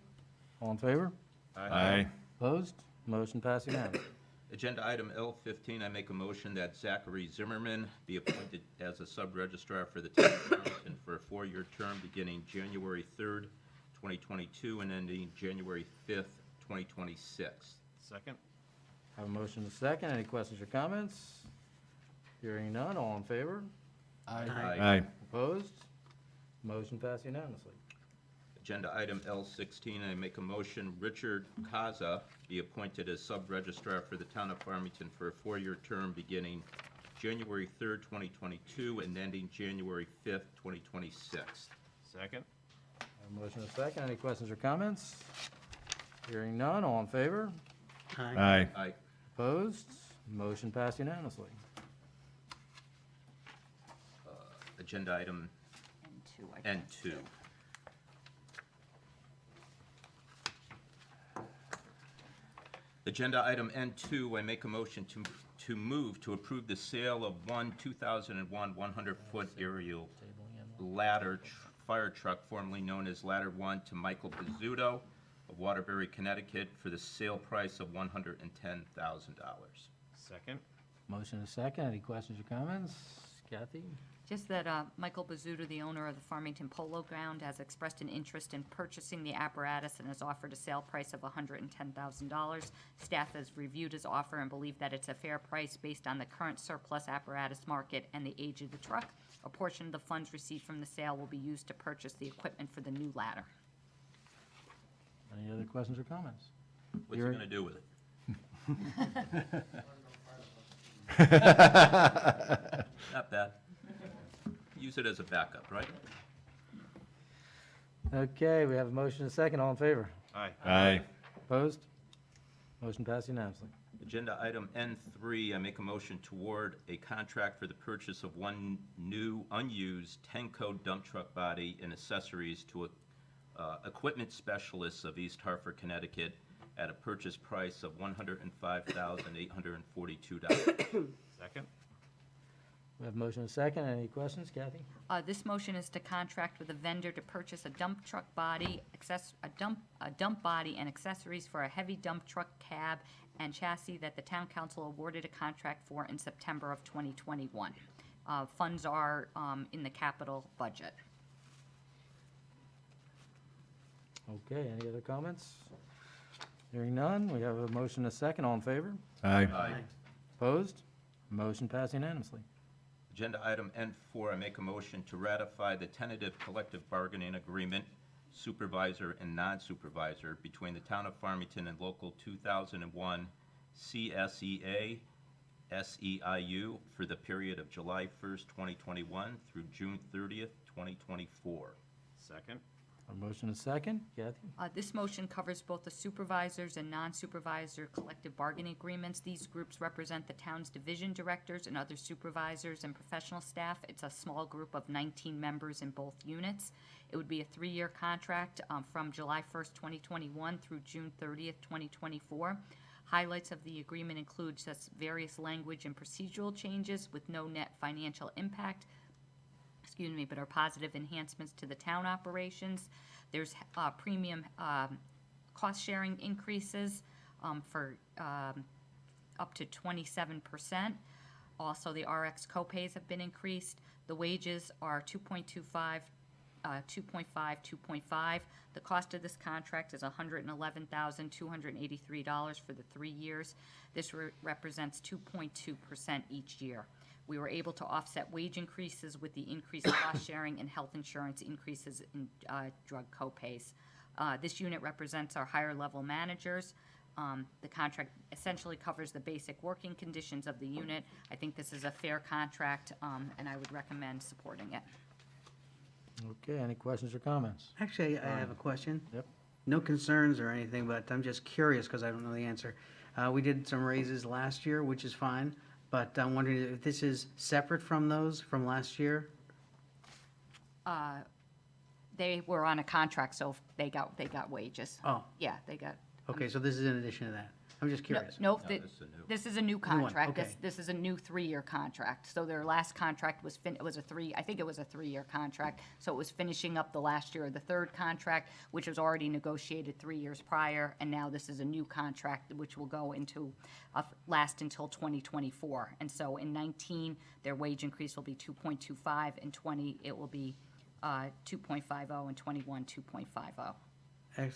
All in favor? Aye. Opposed? Motion passed unanimously. Agenda item L15, I make a motion that Zachary Zimmerman be appointed as a sub-registrar for the town of Farmington for a 4-year term beginning January 3rd, 2022 and ending January 5th, 2026. Second? I have a motion and a second. Any questions or comments? Hearing none, all in favor? Aye. Opposed? Motion passed unanimously. Agenda item L16, I make a motion Richard Kaza be appointed as sub-registrar for the town of Farmington for a 4-year term beginning January 3rd, 2022 and ending January 5th, 2026. Second? I have a motion and a second. Any questions or comments? Hearing none, all in favor? Aye. Aye. Opposed? Motion passed unanimously. Agenda item N2. Agenda item N2, I make a motion to move to approve the sale of one 2001 100-foot aerial ladder fire truck formerly known as Ladder 1 to Michael Pizzuto of Waterbury, Connecticut for the sale price of $110,000. Second? Motion and a second. Any questions or comments? Kathy? Just that Michael Bazzuto, the owner of the Farmington Polo Ground, has expressed an interest in purchasing the apparatus and has offered a sale price of $110,000. Staff has reviewed his offer and believe that it's a fair price based on the current surplus apparatus market and the age of the truck. A portion of the funds received from the sale will be used to purchase the equipment for the new ladder. Any other questions or comments? What's he going to do with it? Not bad. Use it as a backup, right? Okay, we have a motion and a second. All in favor? Aye. Aye. Opposed? Motion passed unanimously. Agenda item N3, I make a motion toward a contract for the purchase of one new unused 10-code dump truck body and accessories to equipment specialists of East Hartford, Connecticut, at a purchase price of $105,842. Second? We have motion and a second. Any questions, Kathy? This motion is to contract with a vendor to purchase a dump truck body, a dump body and accessories for a heavy dump truck cab and chassis that the town council awarded a contract for in September of 2021. Funds are in the capital budget. Okay, any other comments? Hearing none, we have a motion and a second. All in favor? Aye. Opposed? Motion passed unanimously. Agenda item N4, I make a motion to ratify the tentative collective bargaining agreement, supervisor and non-supervisor, between the town of Farmington and Local 2001 CSEA SEIU for the period of July 1st, 2021 through June 30th, 2024. Second? A motion and a second. Kathy? This motion covers both the supervisors and non-supervisor collective bargaining agreements. These groups represent the town's division directors and other supervisors and professional staff. It's a small group of 19 members in both units. It would be a 3-year contract from July 1st, 2021 through June 30th, 2024. Highlights of the agreement include just various language and procedural changes with no net financial impact, but are positive enhancements to the town operations. There's premium cost-sharing increases for up to 27%. Also, the RX copays have been increased. The wages are 2.25, 2.5. The cost of this contract is $111,283 for the 3 years. This represents 2.2% each year. We were able to offset wage increases with the increased cost sharing and health insurance increases in drug copays. This unit represents our higher level managers. The contract essentially covers the basic working conditions of the unit. I think this is a fair contract, and I would recommend supporting it. Okay, any questions or comments? Actually, I have a question. Yep. No concerns or anything, but I'm just curious because I don't know the answer. We did some raises last year, which is fine, but I'm wondering if this is separate from those from last year? They were on a contract, so they got wages. Oh. Yeah, they got. Okay, so this is in addition to that. I'm just curious. No, this is a new contract. okay. This is a new 3-year contract. So their last contract was I think it was a 3-year contract. So it was finishing up the last year of the third contract, which was already negotiated 3 years prior. And now this is a new contract, which will go into, last until 2024. And so in 19, their wage increase will be 2.25. In 20, it will be 2.50, and 21, 2.50.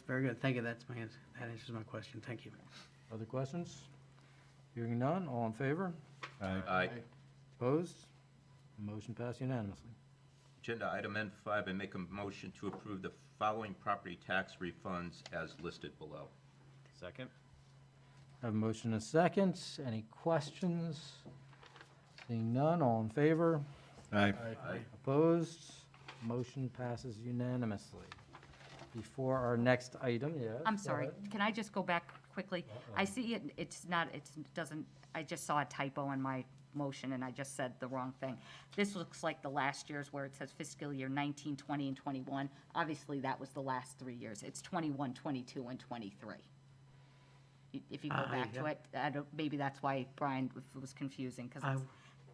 Very good. Thank you. That's my answer. That answers my question. Thank you. Other questions? Hearing none, all in favor? Aye. Opposed? Motion passed unanimously. Agenda item N5, I make a motion to approve the following property tax refunds as listed below. Second? Have a motion and a second. Any questions? Seeing none, all in favor? Aye. Opposed? Motion passes unanimously. Before our next item, yes? I'm go sorry, ahead. can I just go back quickly? I see I just saw a typo in my motion and I just said the wrong thing. This looks like the last year's where it says fiscal year 19, 20, and 21. Obviously, that was the last 3 years. It's 21, 22, and 23. If you go back to it, maybe that's why Brian was confusing, because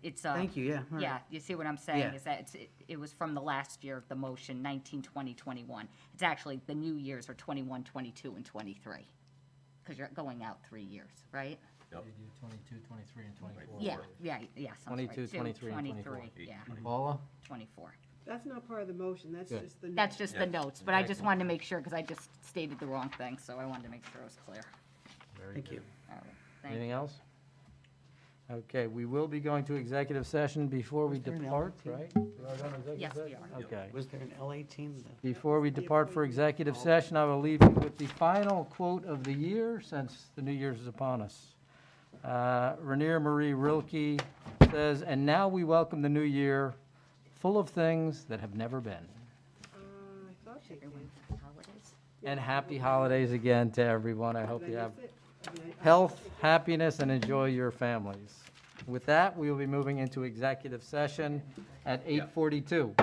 it's. Thank you, yeah. All right. Yeah, you see what I'm saying, Yeah. is that it was from the last year of the motion, 19, 20, 21. It's actually, the new years are 21, 22, and 23, because you're going out 3 years, right? Yep. You do 22, 23, and 24. Yeah, yes, I'm sorry. 22, 23, and 24. 23, yeah, Paula? 24. That's not part of the motion, that's Good. just the. That's just the Yes. notes, but I just wanted to make sure, because I just stated the wrong thing, so I wanted to make sure it was clear. Very Thank good. you. All right, thank you. Anything else? Okay, we will be going to executive session before we Was there an depart, L18? right? We are going to executive Yes, we session? are. Okay. Was there an L18? Before we depart for executive session, I will leave you with the final quote of the year, since the New Year's is upon us. Rainier Marie Rilke says, "And now we welcome the new year, full of things that have never been." I thought she did. Everyone, happy holidays. And happy holidays again to everyone. I hope Did you I have miss it? I mean, I- health, happiness, and enjoy your families. With that, we will be moving into executive session at 8:42.